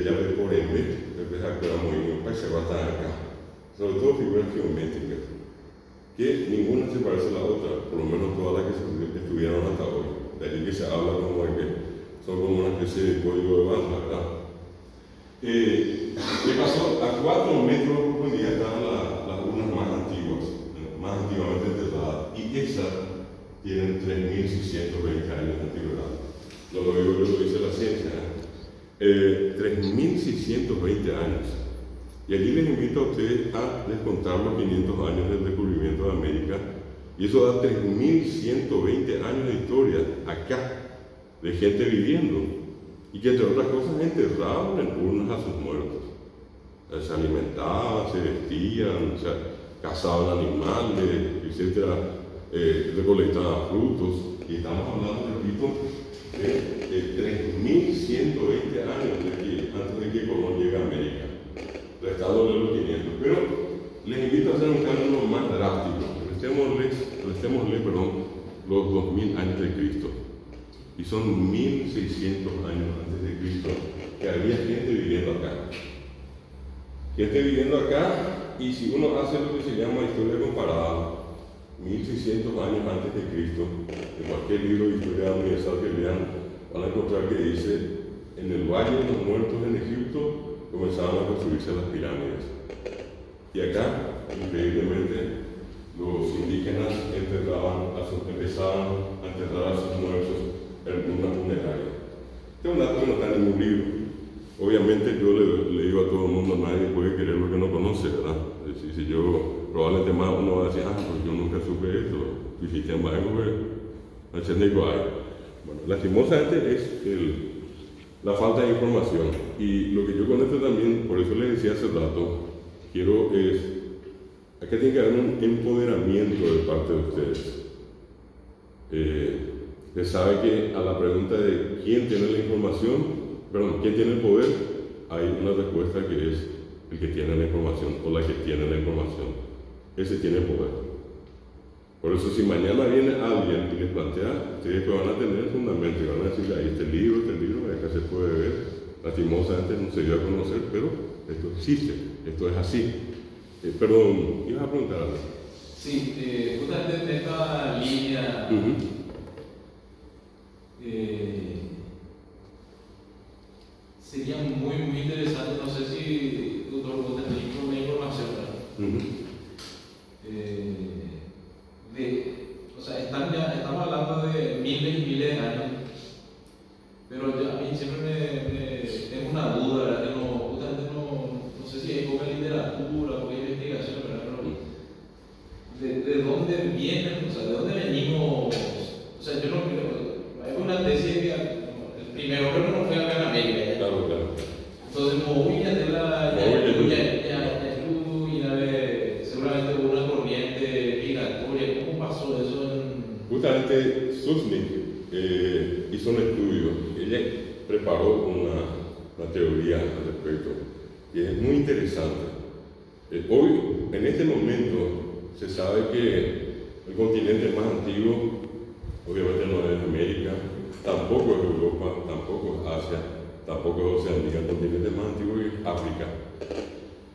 Llave por M, empezar con la movimiento, para que se va a estar acá. Sobre todo figuras geométricas, que ninguna se parece a la otra, por lo menos todas las que estudiaron hasta hoy. De ahí que se habla como de que son como una especie de código de barra, ¿verdad? ¿Qué pasó? A 4 metros de profundidad estaban las urnas más antiguas, más antiguamente enterradas, y esas tienen 3.620 años de antigüedad. No lo digo yo, lo dice la ciencia. 3.620 años. Y allí les invito a ustedes a descontar los 500 años del descubrimiento de América, y eso da 3.120 años de historia acá, de gente viviendo, y que entre otras cosas enterraban en urnas a sus muertos. Se alimentaban, se vestían, cazaban animales, etc. recolectaban frutos, y estamos hablando, repito, de 3.120 años antes de que Colón llegue a América, restándole los 500. Pero les invito a hacer un cálculo más drástico. Restémosle, los 2000 años de Cristo. Y son 1600 años antes de Cristo que había gente viviendo acá. Gente viviendo acá, y si uno hace lo que se llama historia comparada, 1600 años antes de Cristo, en cualquier libro de historia universal que lean, van a encontrar que dice: en el Valle de los Muertos en Egipto comenzaban a construirse las pirámides. Y acá, increíblemente, los indígenas empezaban a enterrar a sus muertos en una funeraria. Este es un dato que no está en ningún libro. Obviamente yo le digo a todo el mundo: nadie puede querer lo que no conoce, ¿verdad? Si yo, probablemente más uno va a decir: pues yo nunca supe esto, bueno, lastimosamente es la falta de información. Y lo que yo con esto también, por eso les decía hace rato, quiero es, acá tiene que haber un empoderamiento de parte de ustedes. Se sabe que a la pregunta de quién tiene la información, quién tiene el poder, hay una respuesta que es el que tiene la información o la que tiene la información. Ese tiene poder. Por eso, si mañana viene alguien y les plantea, ustedes van a tener el fundamento y van a decir: ahí este libro, acá se puede ver. Lastimosamente no se dio a conocer, pero esto existe, esto es así. Perdón, ¿ibas a preguntar algo? Sí, justamente en esta línea, sería muy interesante, no sé si doctor vos tenés una información, ¿verdad? Estamos hablando de miles y miles de años, pero a mí siempre tengo una duda, ¿verdad? Que justamente no sé si hay poca literatura, poca investigación, ¿verdad? Pero ¿de dónde vienen? O sea, ¿de dónde venimos? O sea, yo no creo, hay una tesis que el primer hombre no fue acá en América. Claro. Entonces, seguramente hubo una corriente migratoria. ¿Cómo pasó eso? Justamente Susnik hizo un estudio. Ella preparó una teoría al respecto, y es muy interesante. Hoy, en este momento, se sabe que el continente más antiguo, obviamente no es América, tampoco es Europa, tampoco es Asia, tampoco es Oceanía. El continente más antiguo es África.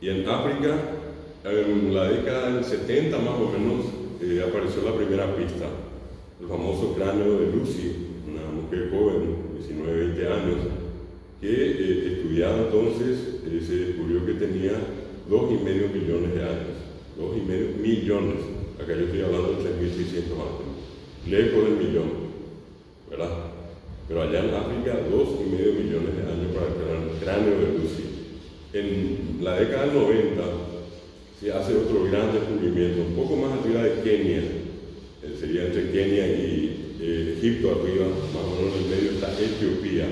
Y en África, en la década del 70 más o menos, apareció la primera pista, el famoso cráneo de Lucy, una mujer joven, 19, 20 años, que estudiaba entonces, se descubrió que tenía 2,5 millones de años. 2,5 millones. Acá yo estoy hablando de 3.600 años. Lejos del millón, ¿verdad? Pero allá en África, 2,5 millones de años para el cráneo de Lucy. En la década del 90 se hace otro gran descubrimiento, un poco más arriba de Kenia, sería entre Kenia y Egipto arriba, más o menos en el medio está Etiopía.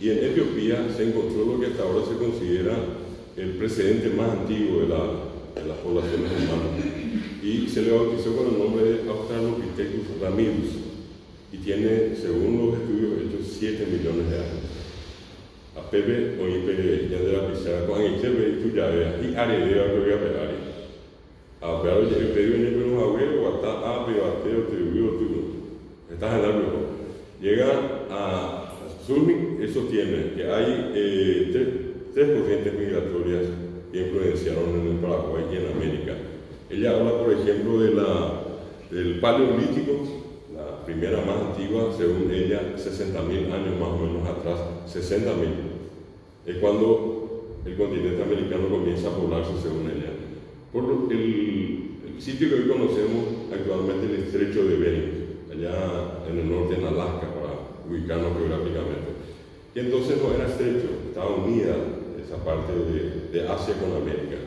Y en Etiopía se encontró lo que hasta ahora se considera el precedente más antiguo de las poblaciones humanas. Y se le bautizó con el nombre de Australopithecus ramidus. Y tiene, según los estudios hechos, 7 millones de años. A Pepe o Ipe ya de la pizarra, con el Cheve y Tuyavea, y Aredea que voy a pegar. A pegar el Pedro en el abuelo, o hasta Ape, o Ateo, Tribuyo, estás en algo. Llega a Zurich, eso tiene, que hay tres corrientes migratorias que influenciaron en el Paraguay y en América. Ella habla, por ejemplo, del Paleolítico, la primera más antigua, según ella, 60.000 años más o menos atrás, 60.000. Es cuando el continente americano comienza a poblarse, según ella. El sitio que hoy conocemos actualmente es el estrecho de Bering, allá en el norte, en Alaska, para ubicarnos geográficamente. Y entonces no era estrecho, estaba unida esa parte de Asia con América.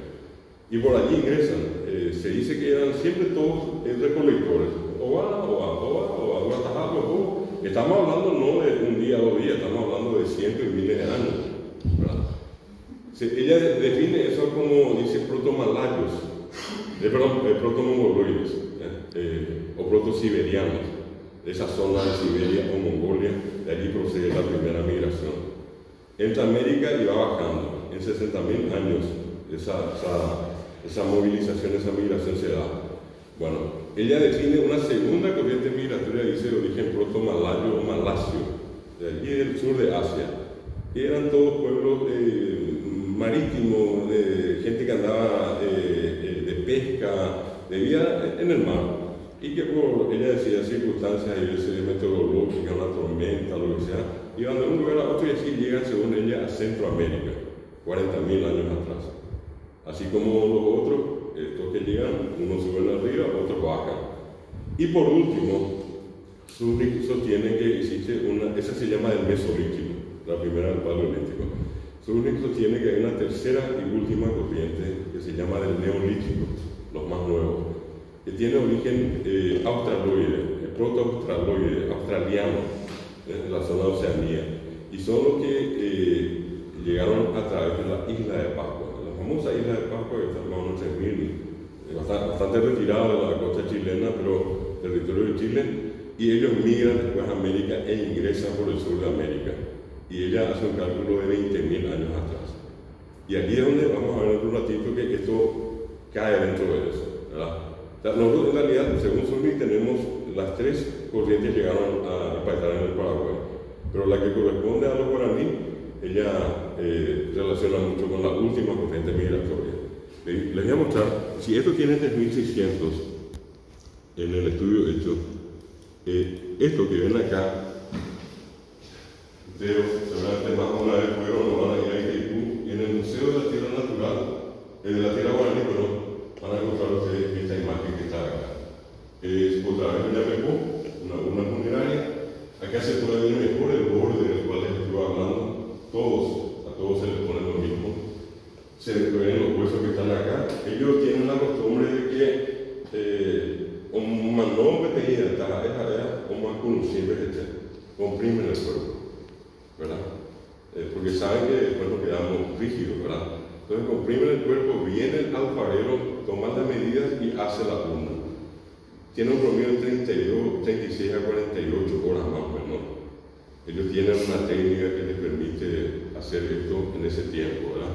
Y por allí ingresan. Se dice que eran siempre todos recolectores. Estamos hablando no de un día o 2 días, estamos hablando de cientos y miles de años, ¿verdad? Ella define eso como, dice, protomalayos, protomongoloides. o proto-siberianos, de esa zona de Siberia o Mongolia, de allí procede la primera migración. Entre América iba bajando, en 60.000 años esa movilización, esa migración se da. Bueno, ella define una segunda corriente migratoria, dice de origen proto-malayo o malasio, de allí del sur de Asia, que eran todos pueblos marítimos, de gente que andaba de pesca, de vida en el mar, y que por, ella decía, circunstancias meteorológicas, una tormenta, lo que sea, iban de un lugar a otro y así llegan, según ella, a Centroamérica, 40.000 años atrás. Así como los otros, estos que llegan, unos suben arriba, otros bajan. Y por último, Zurich sostiene que existe esa se llama el Mesolítico, la primera del Paleolítico. Zurich sostiene que hay una tercera y última corriente que se llama del Neolítico, los más nuevos, que tiene origen australoide, proto-australoide, australiano, en la zona de Oceanía, y son los que llegaron a través de la isla de Pascua, la famosa isla de Pascua que está más o menos 3.000, bastante retirada de la costa chilena, pero territorio de Chile, y ellos migran después a América e ingresan por el sur de América, y ella hace un cálculo de 20.000 años atrás. Y aquí es donde vamos a ver en un ratito que esto cae dentro de eso, ¿verdad? O sea, nosotros en realidad, según Zurich, tenemos las tres corrientes que llegaron a impactar en el Paraguay, pero la que corresponde a los guaraní, ella relaciona mucho con la última corriente migratoria. Les voy a mostrar, si esto tiene 3.600 en el estudio hecho, esto que ven acá, ustedes seguramente más una vez fueron o van a ir a Itaipú, y en el Museo de la Tierra Natural, de la Tierra Guaraní, van a encontrar ustedes esta imagen que está acá. Es otra vez una funeraria. Acá se puede ver mejor el borde del cual les estuve hablando. A todos se les pone lo mismo. Se ven los huesos que están acá. Ellos tienen la costumbre de que un manón que tenía o más conocible comprimen el cuerpo, ¿verdad? Porque saben que después nos quedamos rígidos, ¿verdad? Entonces comprimen el cuerpo, viene el alfarero, toma las medidas y hace la urna. Tiene un promedio de 36 a 48 horas más o menos. Ellos tienen una técnica que les permite hacer esto en ese tiempo, ¿verdad?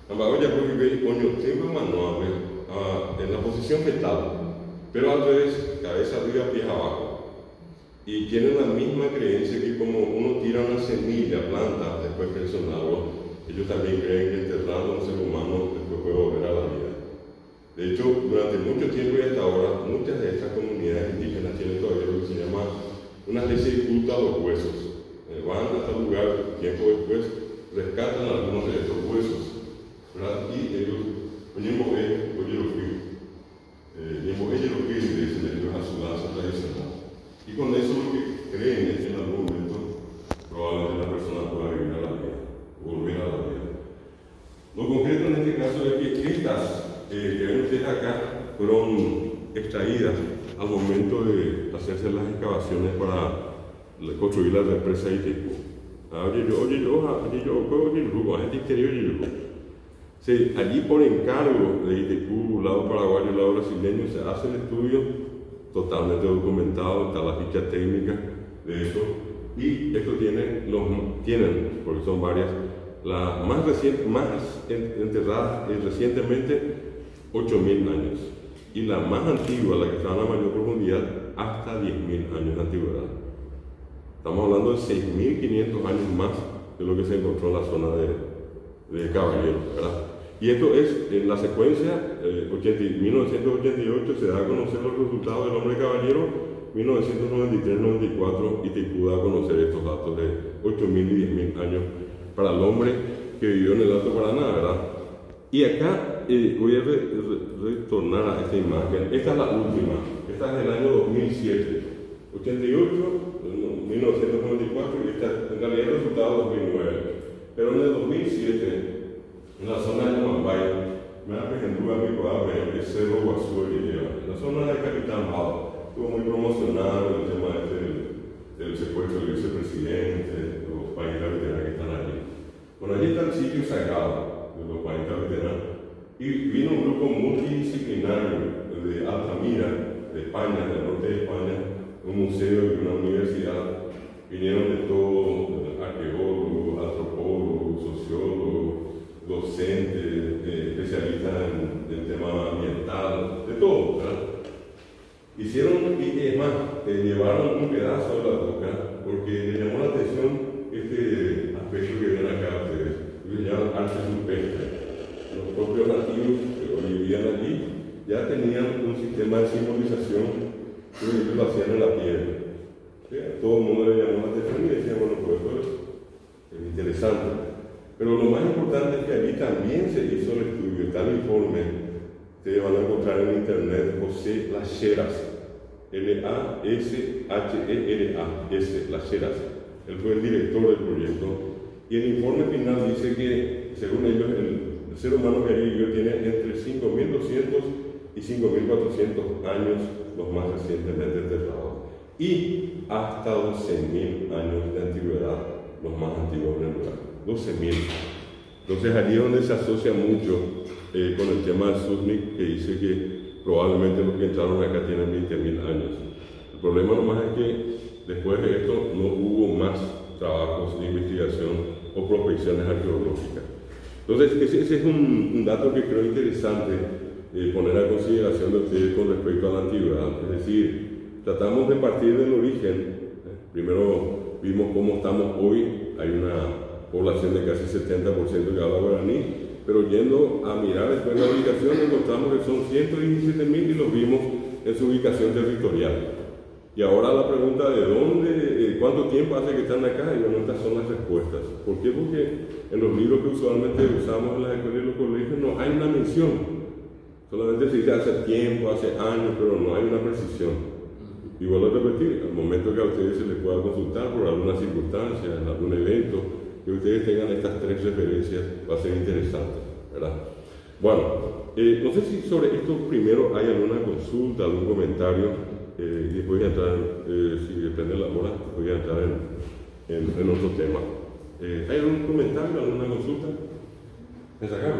Ahora ya pueden ver coño tiempo manual en la posición fetal, pero al revés, cabeza arriba, pies abajo. Y tienen la misma creencia que como uno tira una semilla, planta, después crece un árbol, ellos también creen que enterrando a un ser humano después puede volver a la vida. De hecho, durante mucho tiempo y hasta ahora, muchas de estas comunidades indígenas tienen todavía lo que se llama una especie de culto a los huesos. Van a tal lugar, tiempo después, rescatan algunos de estos huesos, ¿verdad? Y ellos, le dicen ellos a su danza tradicional. Y con eso lo que creen es que en algún momento probablemente la persona pueda vivir a la vida, volver a la vida. Lo concreto en este caso es que estas que ven ustedes acá fueron extraídas al momento de hacerse las excavaciones para construir la represa de Itaipú. Allí por encargo de Itaipú, lado paraguayo y lado brasileño, se hace el estudio totalmente documentado, está la ficha técnica de eso, y esto tienen, porque son varias, las más recientes, más enterradas recientemente, 8.000 años, y la más antigua, la que está a la mayor profundidad, hasta 10.000 años de antigüedad. Estamos hablando de 6.500 años más de lo que se encontró en la zona de Caballero, ¿verdad? Y esto es, en la secuencia, 1988 se da a conocer los resultados del hombre caballero, 1993-94 Itaipú da a conocer estos datos de 8.000 y 10.000 años para el hombre que vivió en el Alto Paraná, ¿verdad? Y acá voy a retornar a esta imagen. Esta es la última, esta es del año 2007, 88, 1994 y esta en realidad el resultado 2009. Pero en el 2007, en la zona de Mambay, me ha presentado mi padre el Cerro Guazú que lleva. En la zona de Capitán Bado, estuvo muy promocionado el tema del secuestro del vicepresidente, de los 40 veteranos que están allí. Bueno, allí está el sitio sagrado de los 40 veteranos y vino un grupo multidisciplinario de Altamira de España, del norte de España, un museo y una universidad. Vinieron de todo, arqueólogos, antropólogos, sociólogos, docentes, especialistas en el tema ambiental, de todo, ¿verdad? Hicieron, y es más, llevaron un pedazo de la boca porque les llamó la atención este aspecto que ven acá ustedes, que se llama arte rupestre. Los propios nativos que vivían allí ya tenían un sistema de simbolización que ellos lo hacían en la piedra. ¿Sí? Todo el mundo le llamó la atención y decía, bueno, pues esto es interesante. Pero lo más importante es que allí también se hizo el estudio, está el informe, ustedes van a encontrar en internet, José Lacheras, L-A-S-H-E-R-A-S, Lacheras. Él fue el director del proyecto y el informe final dice que, según ellos, el ser humano que allí vivió tiene entre 5.200 y 5.400 años, los más recientemente enterrados, y hasta 12.000 años de antigüedad, los más antiguos en el lugar. 12.000. Entonces allí es donde se asocia mucho con el tema de Sputnik, que dice que probablemente los que entraron acá tienen 20.000 años. El problema nomás es que después de esto no hubo más trabajos de investigación o prospecciones arqueológicas. Entonces ese es un dato que creo interesante poner a consideración de ustedes con respecto a la antigüedad. Es decir, tratamos de partir del origen. Primero vimos cómo estamos hoy. Hay una población de casi 70% que habla guaraní, pero yendo a mirar después la ubicación encontramos que son 117.000 y los vimos en su ubicación territorial. Y ahora la pregunta de dónde, cuánto tiempo hace que están acá, y bueno, estas son las respuestas. ¿Por qué? Porque en los libros que usualmente usamos en las escuelas y los colegios no hay una mención. Solamente se dice hace tiempo, hace años, pero no hay una precisión. Y vuelvo a repetir, al momento que a ustedes se les pueda consultar por alguna circunstancia, en algún evento, que ustedes tengan estas tres referencias, va a ser interesante, ¿verdad? Bueno, no sé si sobre esto primero hay alguna consulta, algún comentario, y después voy a entrar, si depende de la hora, voy a entrar en otro tema. ¿Hay algún comentario, alguna consulta? ¿Es acá,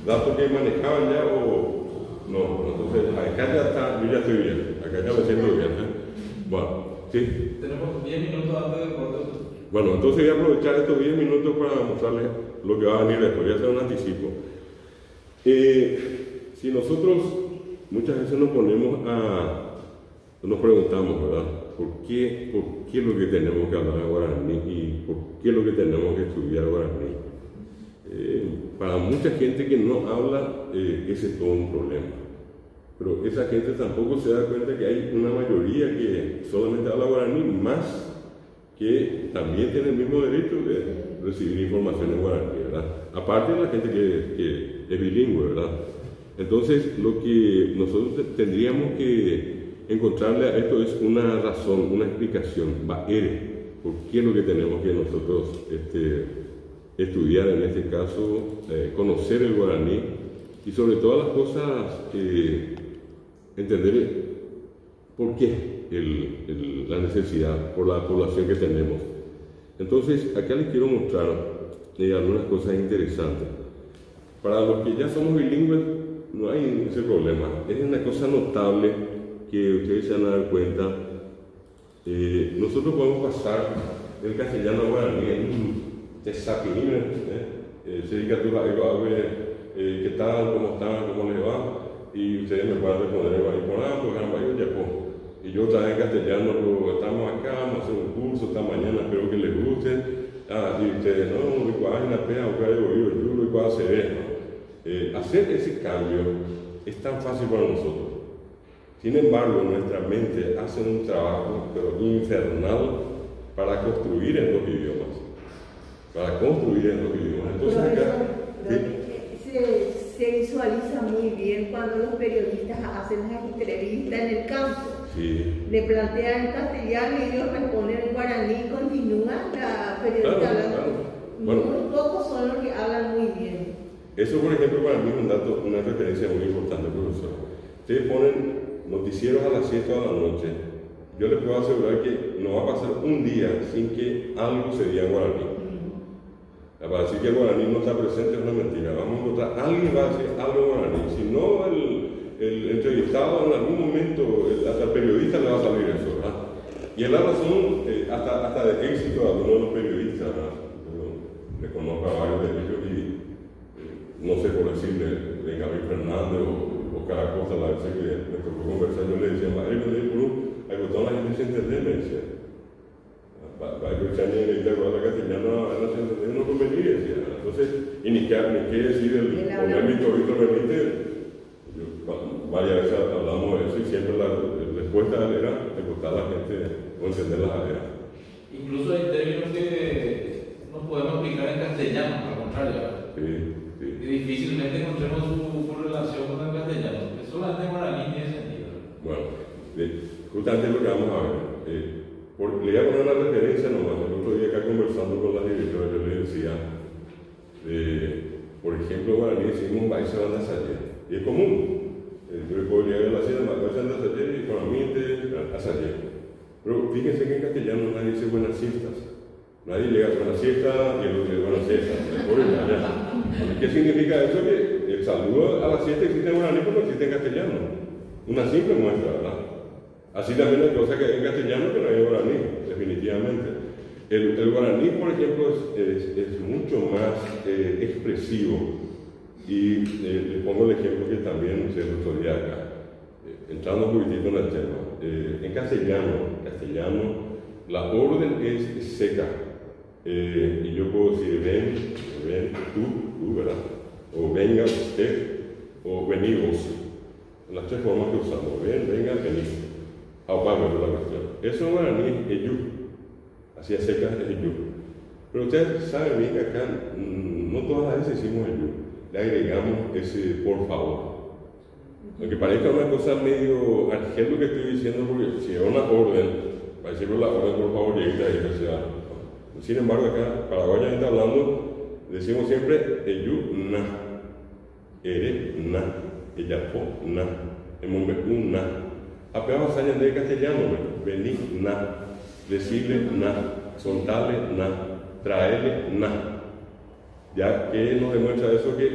datos que manejaban ya o no? Entonces, acá ya está, yo ya estoy bien, acá ya me siento bien, Bueno, ¿sí? Tenemos 10 minutos antes del corte. Bueno, entonces voy a aprovechar estos 10 minutos para mostrarles lo que va a venir después. Voy a hacer un anticipo. Si nosotros muchas veces nos preguntamos, ¿verdad? ¿Por qué es lo que tenemos que hablar guaraní y por qué es lo que tenemos que estudiar guaraní? Para mucha gente que no habla, ese es todo un problema. Pero esa gente tampoco se da cuenta que hay una mayoría que solamente habla guaraní, más que también tiene el mismo derecho de recibir información en guaraní, ¿verdad? Aparte de la gente que es bilingüe, ¿verdad? Entonces, lo que nosotros tendríamos que encontrarle a esto es una razón, una explicación, por qué es lo que tenemos que nosotros estudiar, en este caso, conocer el guaraní y sobre todas las cosas, entender por qué la necesidad, por la población que tenemos. Entonces, acá les quiero mostrar algunas cosas interesantes. Para los que ya somos bilingües, no hay ese problema. Es una cosa notable que ustedes se van a dar cuenta. Nosotros podemos pasar del castellano a guaraní en un desafío, se diga tú, ¿qué tal? ¿Cómo están? ¿Cómo les va? Y ustedes me pueden responder en guaraní, y yo también en castellano, estamos acá, vamos a hacer un curso esta mañana, espero que les guste. Y ustedes, no, hacer ese cambio es tan fácil para nosotros. Sin embargo, nuestra mente hace un trabajo, pero infernal, para construir en los idiomas. Entonces acá... Se visualiza muy bien cuando los periodistas hacen las entrevistas en el campo. Sí. Le plantean en castellano y ellos responden en guaraní y continúan la periodista hablando. Claro. Bueno, muy pocos son los que hablan muy bien. Eso, por ejemplo, para mí es un dato, una referencia muy importante, profesor. Ustedes ponen noticieros a las 7 de la noche. Yo les puedo asegurar que no va a pasar un día sin que algo se diga en guaraní. Para decir que el guaraní no está presente es una mentira. Vamos a encontrar, alguien va a decir algo en guaraní. Si no el entrevistado en algún momento, hasta el periodista le va a salir eso, ¿verdad? Y es la razón, hasta de éxito de algunos de los periodistas, ¿verdad? Yo le conozco a varios de ellos y no sé por decirle, de Gabriel Fernández o cada cosa, la vez que me tocó conversar, yo le decía, madre, hay botón la gente se entender, me decía. Para que Chani le diga la castellana a la gente no convenía, decía. Entonces, y ni qué decir el poner Víctor Benítez. Varias veces hablamos de eso y siempre la respuesta era gustar a la gente o entender las áreas. Incluso hay términos que no podemos aplicar en castellano, al contrario. Sí. Y difícilmente encontremos su relación con el castellano. Eso la de guaraní tiene sentido. Bueno, justamente lo que vamos a ver. Le voy a poner una referencia nomás. El otro día acá conversando con la directora, yo le decía, por ejemplo, en guaraní decimos maíz se van a salir. Y es común. Yo le puedo llegar a la cena, maíz se van a salir y con a salir. Pero fíjense que en castellano nadie dice buenas siestas. Nadie llega a buenas siestas y el otro dice buenas siestas. ¿Qué significa eso? Que el saludo a la siesta existe en guaraní, pero no existe en castellano. Una simple muestra, ¿verdad? Así también hay cosas que hay en castellano que no hay en guaraní, definitivamente. El guaraní, por ejemplo, es mucho más expresivo. Y le pongo el ejemplo que también se lo estudié acá, entrando un poquitito en el tema. En castellano, la orden es seca. Y yo puedo decir, ven, tú, ¿verdad? O venga usted, o venimos. Las tres formas que usamos, venga, venid. Vamos a ver la cuestión. Eso en guaraní es yu. Así es seca, es yu. Pero ustedes saben bien que acá no todas las veces decimos el yu. Le agregamos ese por favor. Aunque parezca una cosa medio argel lo que estoy diciendo, porque si es una orden, para decirlo la orden por favor, y ahí se va. Sin embargo, acá, paraguayamente hablando, decimos siempre el yu na, ere na, ella po na, emombe un na. Apenas años de castellano, venir na, decirle na, contarle na, traerle na. Ya que nos demuestra eso que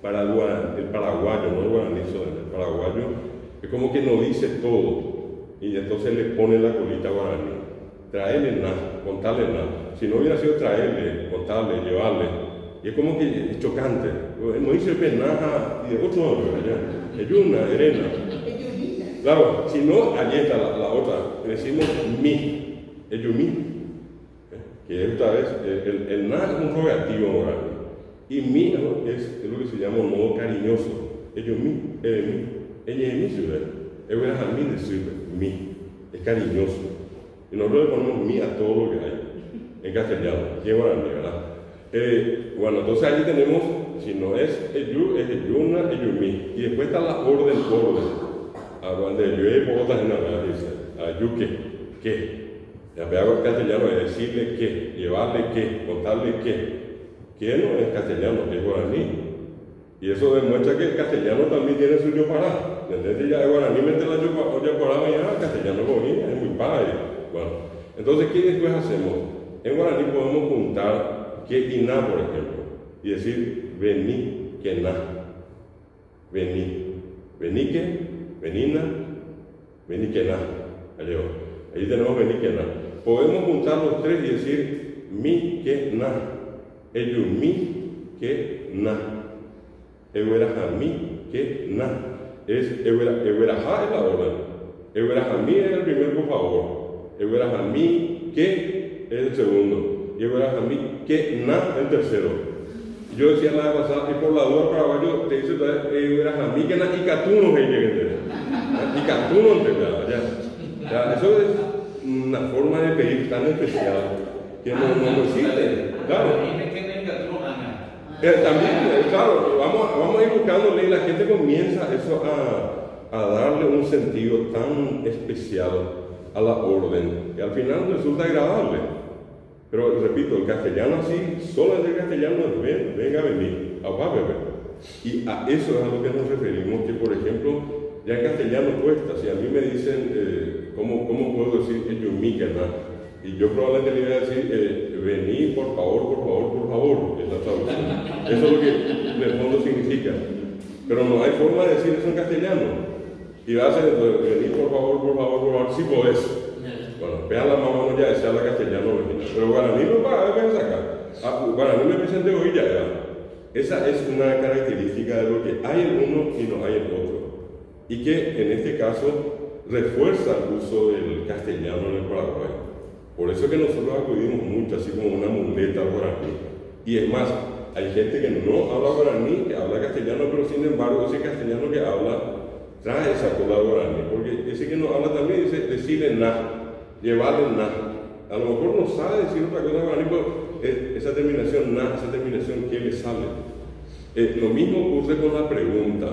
para el paraguayo, no el guaraní, el paraguayo es como que nos dice todo y entonces le pone la colita guaraní. Traerle na, contarle na. Si no hubiera sido traerle, contarle, llevarle, y es como que es chocante. No dice penaja y de otro nombre, allá. Eyuna, erena. Claro, si no, allí está la otra. Decimos mi, eyumi. Que esta vez, el na es un rogativo moral. Y mi es lo que se llama un modo cariñoso. Eyumi, mi. Ella es mi ciudad. Ella es a mí decirle, mi. Es cariñoso. Y nosotros le ponemos mi a todo lo que hay. En castellano, aquí en guaraní, ¿verdad? Bueno, entonces allí tenemos, si no es eyu, es eyuna, eyumi. Y después está la orden. Cuando yo he otras en la dice, ayuque, ¿qué? Ya veo en castellano es decirle qué, llevarle qué, contarle qué. ¿Qué no es castellano? Es guaraní. Y eso demuestra que el castellano también tiene su yopará. Desde ya el guaraní mete la yopará y ya castellano es muy padre. Bueno, entonces, ¿qué después hacemos? En guaraní podemos juntar que y na, por ejemplo, y decir vení, que na. Vení. Vení que, venina, vení que na. Ahí tenemos vení que na. Podemos juntar los tres y decir mi que na. Ellos mi que na. Eueraja mi que na. Eueraja es la orden. Eueraja mi es el primer por favor. Eueraja mi que es el segundo. Y eueraja mi que na el tercero. Yo decía la vez pasada, y por la duda paraguayo te dice eueraja mi que na y catuno que llegue. Y catuno ya. Eso es una forma de pedir tan especial que no existe. Claro. También, claro, vamos a ir buscándole y la gente comienza eso a darle un sentido tan especial a la orden, que al final resulta agradable. Pero repito, el castellano así, solo es el castellano es venga a venir, a beber. Y a eso es a lo que nos referimos, que por ejemplo, ya en castellano cuesta. Si a mí me dicen, ¿cómo puedo decir ellos mi que nada? Y yo probablemente le iba a decir, vení, por favor, es la traducción. Eso es lo que en el fondo significa. pero no hay forma de decir eso en castellano. Y va a ser, venir por favor, si podés. Bueno, vean la mamá, ya decía la castellano original, pero guaraní no va a sacar. Guaraní me dicen de hoy ya. Esa es una característica de lo que hay en uno y no hay en otro. Y que en este caso refuerza el uso del castellano en el Paraguay. Por eso que nosotros acudimos mucho, así como una muleta al guaraní. Y es más, hay gente que no habla guaraní, que habla castellano, pero sin embargo ese castellano que habla trae esa cola al guaraní. Porque ese que no habla también dice decirle na, llevarle na. A lo mejor no sabe decir otra cosa en guaraní, pero esa terminación na, esa terminación que le sale. Lo mismo ocurre con la pregunta.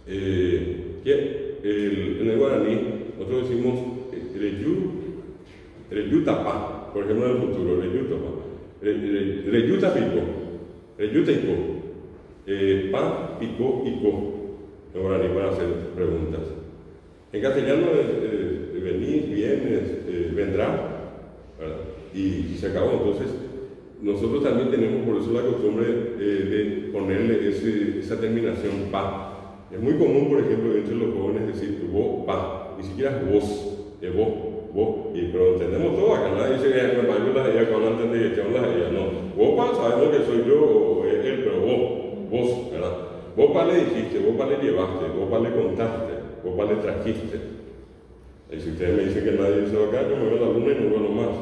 En el guaraní nosotros decimos reyu tapa, por ejemplo en el futuro, reyu tapa, reyu tapico, pa, pico, ico, en guaraní para hacer preguntas. En castellano venís, vienes, vendrá, ¿verdad? Y se acabó. Entonces nosotros también tenemos por eso la costumbre de ponerle esa terminación pa. Es muy común, por ejemplo, entre los jóvenes decir vos, pa, ni siquiera vos, vos, pero entendemos todo acá, nadie dice que me ayuda ella cuando no entendí que ella, no, vos pa, sabemos que soy yo o es él, pero vos, ¿verdad? Vos pa le dijiste, vos pa le llevaste, vos pa le contaste, vos pa le trajiste. Y si ustedes me dicen que nadie dice acá, yo me veo la luna y no vuelo más.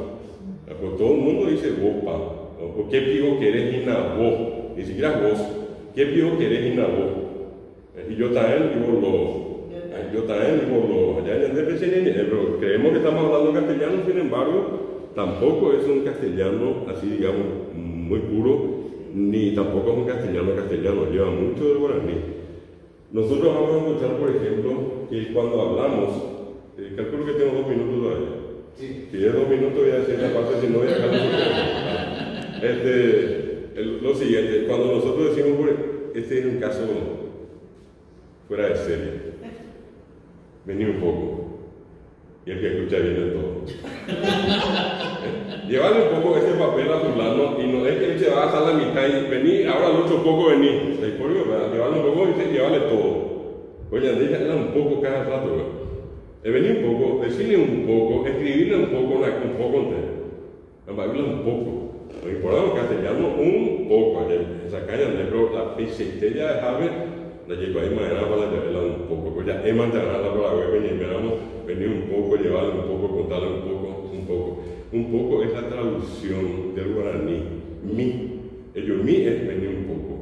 Pues todo el mundo dice vos pa, o qué pigo querés y na vos, ni siquiera vos, qué pigo querés y na vos. Y yo también digo pero creemos que estamos hablando castellano, sin embargo, tampoco es un castellano así, digamos, muy puro, ni tampoco es un castellano, lleva mucho del guaraní. Nosotros vamos a encontrar, por ejemplo, que cuando hablamos, calculo que tengo 2 minutos todavía. Sí. Si es 2 minutos voy a decir esta parte, si no voy a dejar lo siguiente, cuando nosotros decimos, este es un caso fuera de serie, vení un poco, y el que escucha viene todo. Llevarle un poco este papel a fulano, y no es que él se va a estar a la mitad y vení, ahora el otro poco vení. Llevarle un poco y llevarle todo. Oye, déjale un poco cada rato, venir un poco, decirle un poco, escribirle un poco hablarle un poco. Lo importante en castellano, un poco, esa caña, pero la pesitella de Javier, la llegó ahí mañana para llevarla un poco, pues ya he mantenido para venir un poco, llevarle un poco, contarle un poco. Un poco es la traducción del guaraní, mi. Ellos mi es venir un poco.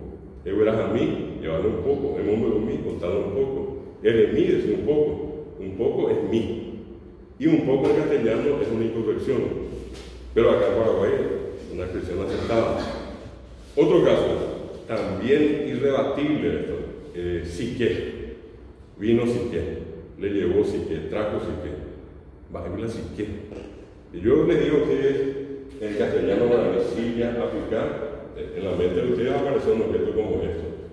El verás a mí, llevarle un poco. El mundo es mi, contarle un poco. El es mi es un poco es mi. Y un poco en castellano es una incorrección. Pero acá en Paraguay es una expresión aceptada. Otro caso, también irrebatible esto. Sique, vino sique, le llevó sique, trajo sique, baila sique. Y yo les digo que en castellano guaraní aplicar, en la mente de ustedes va a aparecer un objeto como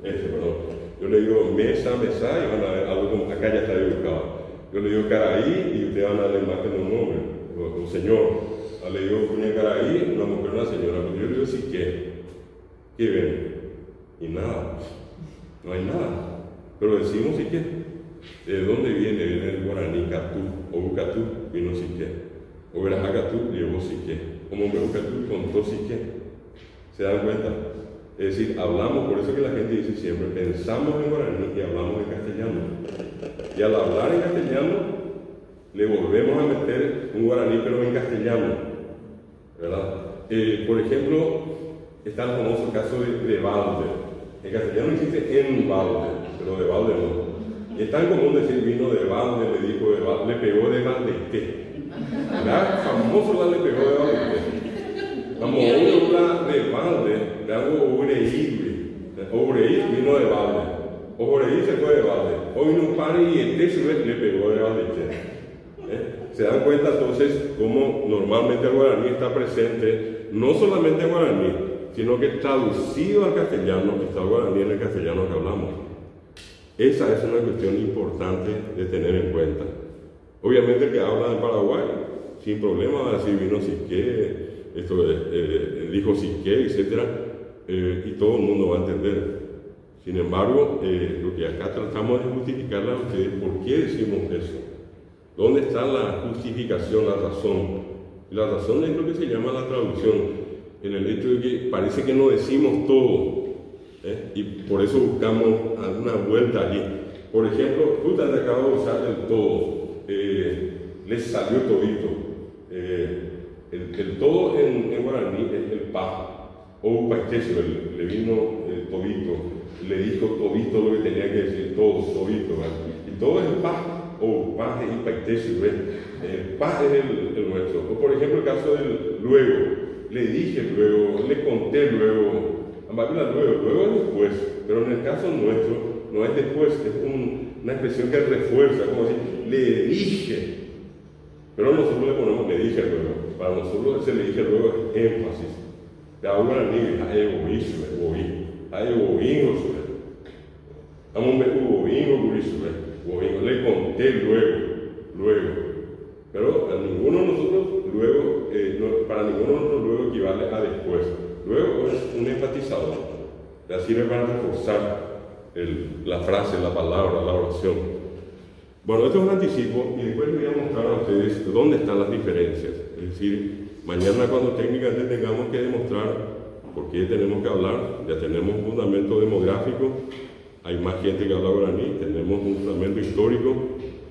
perdón. Yo le digo mesa, y van a ver algo como acá ya está dibujado. Yo le digo caraí y ustedes van a ver la imagen de un hombre, un señor. Le digo cuña caraí, una mujer, una señora. Pero yo le digo sique, ¿qué ven? Y nada. No hay nada, pero decimos sique. ¿De dónde viene? Viene del guaraní catú, o bucatú, vino sique. O verajacatú, llevó sique. Como bejucatú, contó sique. ¿Se dan cuenta? Es decir, hablamos, por eso que la gente dice siempre, pensamos en guaraní y hablamos en castellano. Y al hablar en castellano, le volvemos a meter un guaraní, pero en castellano, ¿verdad? Por ejemplo, está el famoso caso de balde. En castellano existe en balde, pero de balde no. Y es tan común decir vino de balde, le dijo de balde, le pegó de balde. ¿Verdad? Famoso le pegó de balde. Vamos, uno habla de balde, de algo obreí vino de balde. Obreí se fue de balde. Hoy vino un par y le pegó de balde. ¿Se dan cuenta entonces cómo normalmente el guaraní está presente, no solamente en guaraní, sino que traducido al castellano está el guaraní en el castellano que hablamos. Esa es una cuestión importante de tener en cuenta. Obviamente el que habla en Paraguay, sin problema va a decir vino sique, dijo sique, etc. Y todo el mundo va a entender. Sin embargo, lo que acá tratamos de justificarle a ustedes, ¿por qué decimos eso? ¿Dónde está la justificación, la razón? Y la razón es lo que se llama la traducción, en el hecho de que parece que no decimos todo, y por eso buscamos alguna vuelta allí. Por ejemplo, justamente acabo de usar el todo, les salió todito. El todo en guaraní es el pa, o paitecio, le vino todito, le dijo todito lo que tenía que decir, todo, todito, ¿verdad? Y todo es el pa, o pa es el paitecio, el pa es el nuestro. O por ejemplo el caso del luego, le dije luego, le conté luego, luego es después, pero en el caso nuestro no es después, es una expresión que refuerza, como decir, le dije, pero nosotros le ponemos le dije luego. Para nosotros ese le dije luego es énfasis. De ahora ni a egoísmo, le conté luego. Pero a ninguno de nosotros luego, para ninguno de nosotros luego equivale a después. Luego es un enfatizador, le sirve para reforzar la frase, la palabra, la oración. Bueno, esto es un anticipo y después les voy a mostrar a ustedes dónde están las diferencias. Es decir, mañana cuando técnicamente tengamos que demostrar por qué tenemos que hablar, ya tenemos un fundamento demográfico, hay más gente que habla guaraní, tenemos un fundamento histórico,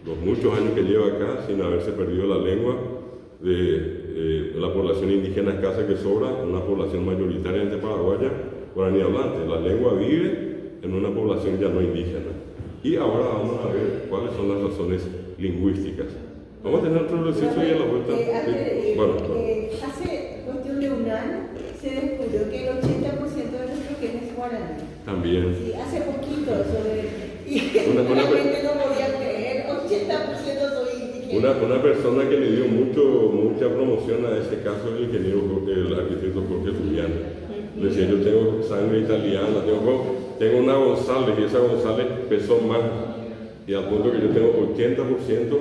los muchos años que lleva acá sin haberse perdido la lengua de la población indígena escasa que sobra, una población mayoritariamente paraguaya, guaraní hablante. La lengua vive en una población ya no indígena. Y ahora vamos a ver cuáles son las razones lingüísticas. Vamos a tener otro ejercicio y a la vuelta. Hace cuestión de un año se descubrió que el 80% de nuestro gen es guaraní. También. Sí, hace poquito eso y una gente no podía creer, 80% soy indígena. Una persona que le dio mucha promoción a ese caso es el arquitecto Jorge Zuliani. Decía, yo tengo sangre italiana, tengo una González, y esa González pesó más, y al punto que yo tengo 80%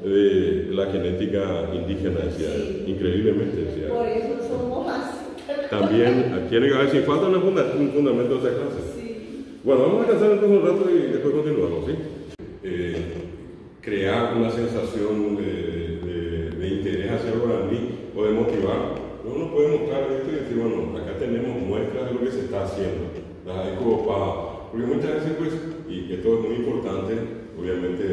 de la genética indígena, decía, increíblemente, decía. Por eso somos más. También tiene que haber, si falta un fundamento de esa clase. Sí. Bueno, vamos a descansar entonces un rato y después continuamos, ¿sí? Crear una sensación de interés hacia el guaraní o de motivar. Uno puede mostrar esto y decir, bueno, acá tenemos muestras de lo que se está haciendo. Porque muchas veces, pues, y esto es muy importante, obviamente,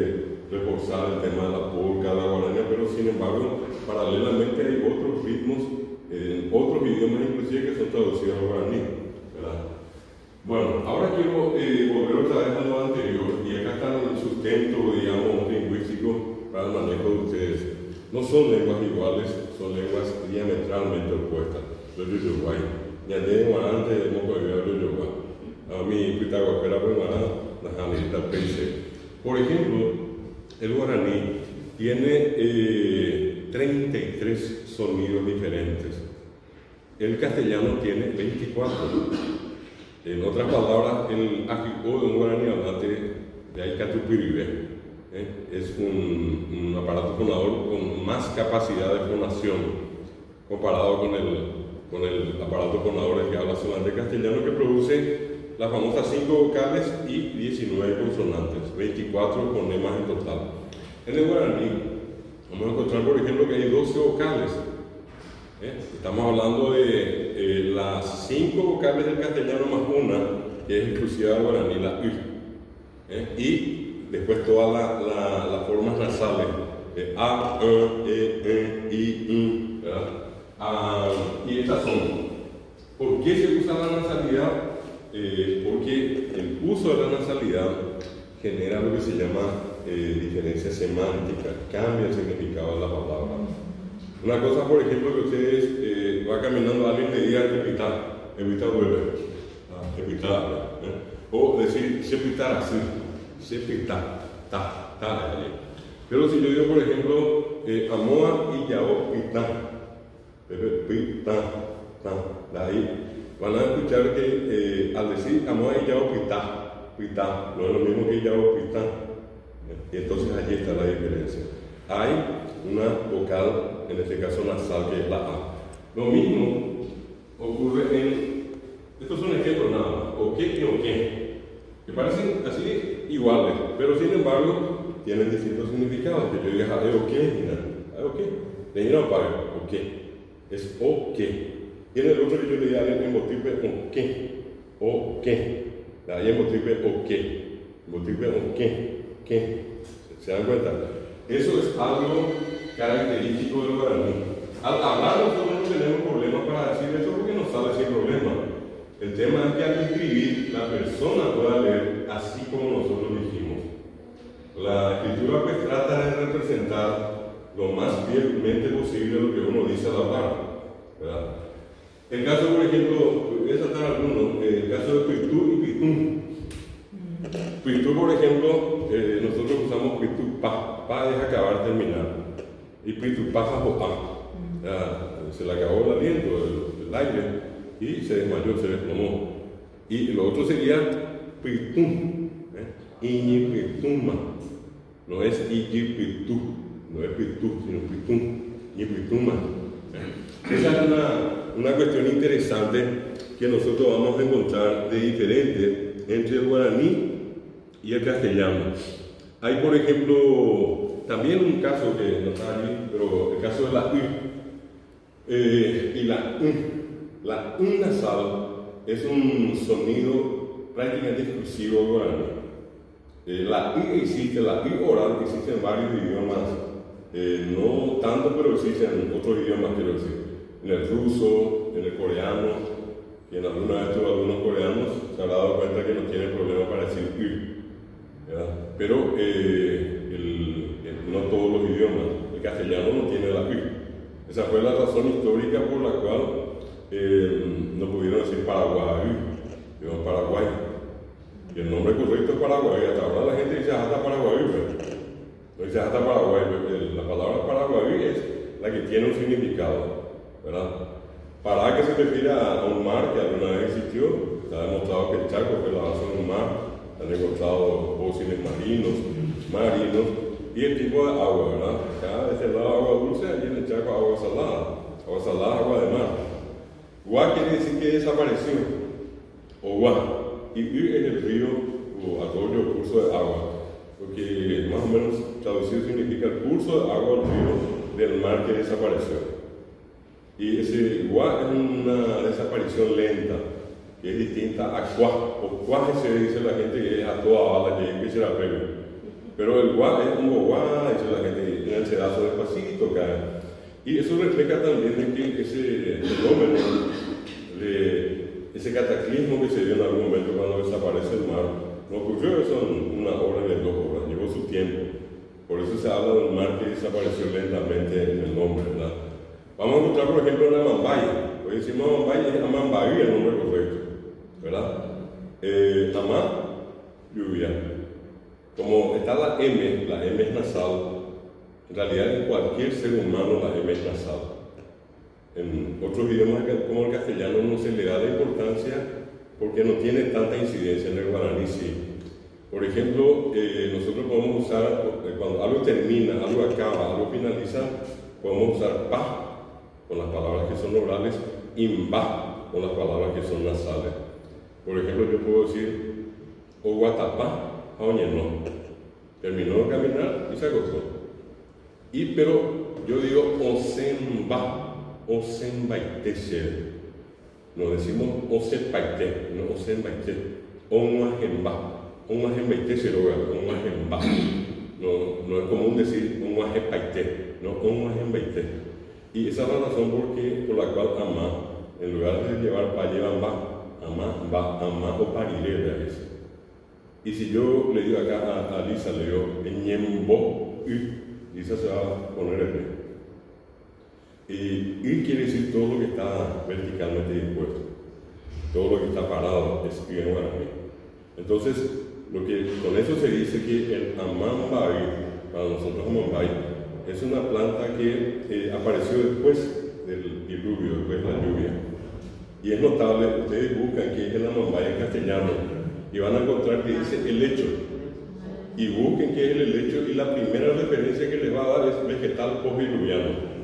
reforzar el tema de la polca, la guaraña, pero sin embargo, paralelamente hay otros ritmos, otros idiomas inclusive que son traducidos al guaraní, ¿verdad? Bueno, ahora quiero volver otra vez a lo anterior, y acá está el sustento, digamos, lingüístico para el manejo de ustedes. No son lenguas iguales, son lenguas diametralmente opuestas. Los Uruguay, ya tengo antes de moco de Uruguay. A mí, Pitaguapera, la Janita Peixe. Por ejemplo, el guaraní tiene 33 sonidos diferentes. El castellano tiene 24. En otras palabras, el ajicó de un guaraní hablante de Aicatupiribe es un aparato fonador con más capacidad de fonación comparado con el aparato fonador que habla solamente castellano, que produce las famosas 5 vocales y 19 consonantes, 24 fonemas en total. En el guaraní vamos a encontrar, por ejemplo, que hay 12 vocales. Estamos hablando de las 5 vocales del castellano más una, que es exclusiva del guaraní, la U. Y después todas las formas nasales, A, E, I, ¿verdad? Y estas son. ¿Por qué se usa la nasalidad? Porque el uso de la nasalidad genera lo que se llama diferencia semántica, cambia el significado de la palabra. Una cosa, por ejemplo, que ustedes va caminando a alguien y le diga evitar vuelve, o decir sepitar así, sepitar, pero si yo digo, por ejemplo, amoa y yao de ahí van a escuchar que al decir amoa y yao pita, no es lo mismo que yao pita, y entonces allí está la diferencia. Hay una vocal, en este caso nasal, que es la A. Lo mismo ocurre en, estos son ejemplos nada más, o qué y o qué. que parecen así iguales, pero sin embargo tienen distintos significados. Que yo diga, ok, mira, ok, de ahí no paga, ok, es ok. Tiene el otro que yo le diga en motivo ok, ok, ahí en motivo ok, motivo ok, ¿qué? ¿Se dan cuenta? Eso es algo característico del guaraní. Al hablar nosotros no tenemos problemas para decir eso porque nos sale sin problema. El tema es que al escribir la persona pueda leer así como nosotros dijimos. La escritura pues trata de representar lo más fielmente posible lo que uno dice al hablar, ¿verdad? El caso, por ejemplo, voy a saltar algunos, el caso de Pitú y Pitún. Pitú, por ejemplo, nosotros usamos Pitú pa es acabar, terminar, y Pitú pa se le acabó el aliento, el aire, y se desmayó, se desplomó. Y lo otro sería Pitún, Iñi Pituma, no es Iñi Pitú, no es Pitú, sino Pitún, Iñi Pituma. Esa es una cuestión interesante que nosotros vamos a encontrar de diferente entre el guaraní y el castellano. Hay, por ejemplo, también un caso que no está allí, pero el caso de la y la nasal es un sonido prácticamente exclusivo del guaraní. La existe, la oral existe en varios idiomas, no tanto, pero existe en otros idiomas, quiero decir. En el ruso, en el coreano, y en alguna vez tuve algunos coreanos, se habrá dado cuenta que no tienen problema para decir ¿verdad? Pero no todos los idiomas, el castellano no tiene la Esa fue la razón histórica por la cual no pudieron decir Paraguay, sino Paraguay. Y el nombre correcto es Paraguay. Hasta ahora la gente dice hasta Paraguay, no dice hasta Paraguay. La palabra Paraguay es la que tiene un significado, ¿verdad? Pará, que se refiere a un mar que alguna vez existió. Está demostrado que el Chaco fue la base de un mar. Han encontrado fósiles marinos y el tipo de agua, ¿verdad? Acá de este lado agua dulce, allí en el Chaco agua salada, agua de mar. Guá quiere decir que desapareció, o guá, y es el río o arroyo o curso de agua, porque más o menos traducido significa el curso de agua o río del mar que desapareció. Y ese guá es una desaparición lenta, que es distinta a cuá, o cuá se dice la gente que es a toda bala, que empieza la pega. Pero el guá es un guá, dice la gente, en el sedazo despacito cae. Y eso refleja también de que ese fenómeno, ese cataclismo que se dio en algún momento cuando desaparece el mar, no ocurrió eso en una hora ni 2 horas, llevó su tiempo. Por eso se habla de un mar que desapareció lentamente en el nombre, ¿verdad? Vamos a encontrar, por ejemplo, en Amambaya. Hoy decimos Amambaya, es Amambaí el nombre correcto, ¿verdad? Amá, lluvia. Como está la M es nasal. En realidad, en cualquier ser humano la M es nasal. En otros idiomas como el castellano no se le da la importancia porque no tiene tanta incidencia. En el guaraní sí. Por ejemplo, nosotros podemos usar, cuando algo termina, algo acaba, algo finaliza, podemos usar pa con las palabras que son orales y mba con las palabras que son nasales. Por ejemplo, yo puedo decir oguatapá a oñenó. Terminó de caminar y se acostó. Pero yo digo osemba, osembaitesher. No decimos osepaite, no osembaite. Onguajembaitesher, onguajemba. No es común decir onguajepaite, no onguajembaite. Y esa es la razón por la cual amá, en lugar de llevar pa, llevan ba, amá o pariré a veces. Y si yo le digo acá a Lisa, le digo ñembo, Lisa se va a poner el y quiere decir todo lo que está verticalmente dispuesto, todo lo que está parado, es bien guaraní. Entonces, con eso se dice que el amambaí, para nosotros amambaí, es una planta que apareció después del diluvio, después de la lluvia. Y es notable, ustedes buscan qué es el amambaí en castellano y van a encontrar que dice helecho. Y busquen qué es el helecho y la primera referencia que les va a dar es vegetal postdiluviano.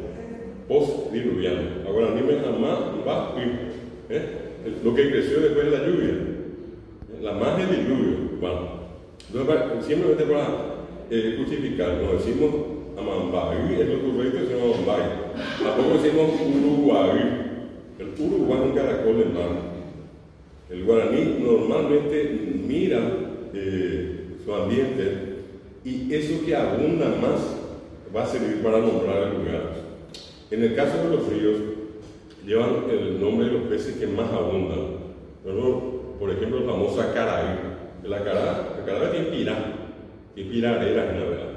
Ahora, dime lo que creció después de la lluvia. La más del diluvio. urbano. Entonces, simplemente para justificar, nos decimos Amambay, es lo correcto, decimos Amambay. Tampoco decimos Uruguay. El Uruguay es un caracol de mar. El guaraní normalmente mira su ambiente y eso que abunda más va a servir para nombrar el lugar. En el caso de los ríos, llevan el nombre de los peces que más abundan. Por ejemplo, el famoso acaraí. El acaraí tiene pirareras en la verdad.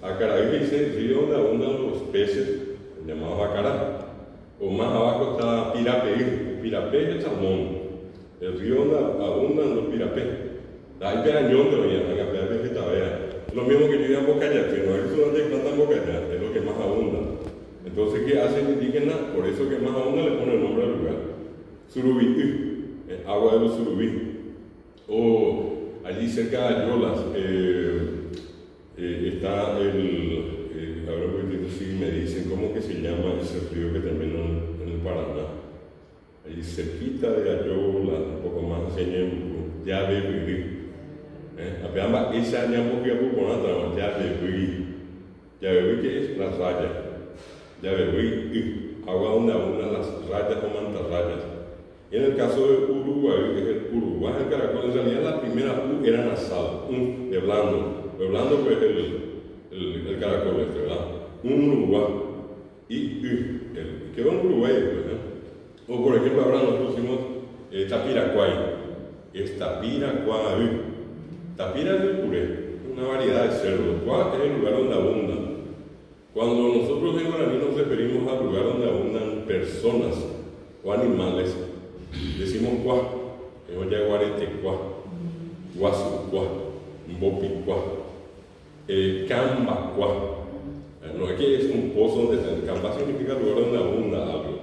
Acaraí dice el río donde abundan los peces, llamados acará. O más abajo está Pirapé. El pirapé es el salmón. El río donde abundan los pirapés. Hay perañón todavía, hay que vegetales. Lo mismo que yo diga bocayate, no es donde plantan bocayate, es lo que más abunda. Entonces, ¿qué hacen los indígenas? Por eso que más abunda le ponen el nombre al lugar. Surubí, agua de los surubí. O allí cerca de Ayolas está ahora si me dicen cómo que se llama ese río que termina en el Paraná. Allí cerquita de Ayolas, un poco más hacia Yabebirí. Apenas esa ñamboquia puponata, Yabebirí que es la raya. Yabebirí, agua donde abundan las rayas o mantarrayas. Y en el caso de Uruguay, que es el Uruguay, el caracol, en realidad la primera U era nasal, de blando. De blando pues el caracol este, ¿verdad? Un Uruguay y quedó en Uruguay después, O por ejemplo ahora nosotros pusimos Tapiracuay, es Tapiracuay. Tapira es el puré, una variedad de cerdo. Cuá es el lugar donde abundan. Cuando nosotros en guaraní nos referimos al lugar donde abundan personas o animales, decimos cuá, es yaguarete cuá, guasu cuá, mbopi cuá, camba cuá. No es que es un pozo donde está, el camba significa lugar donde abunda algo.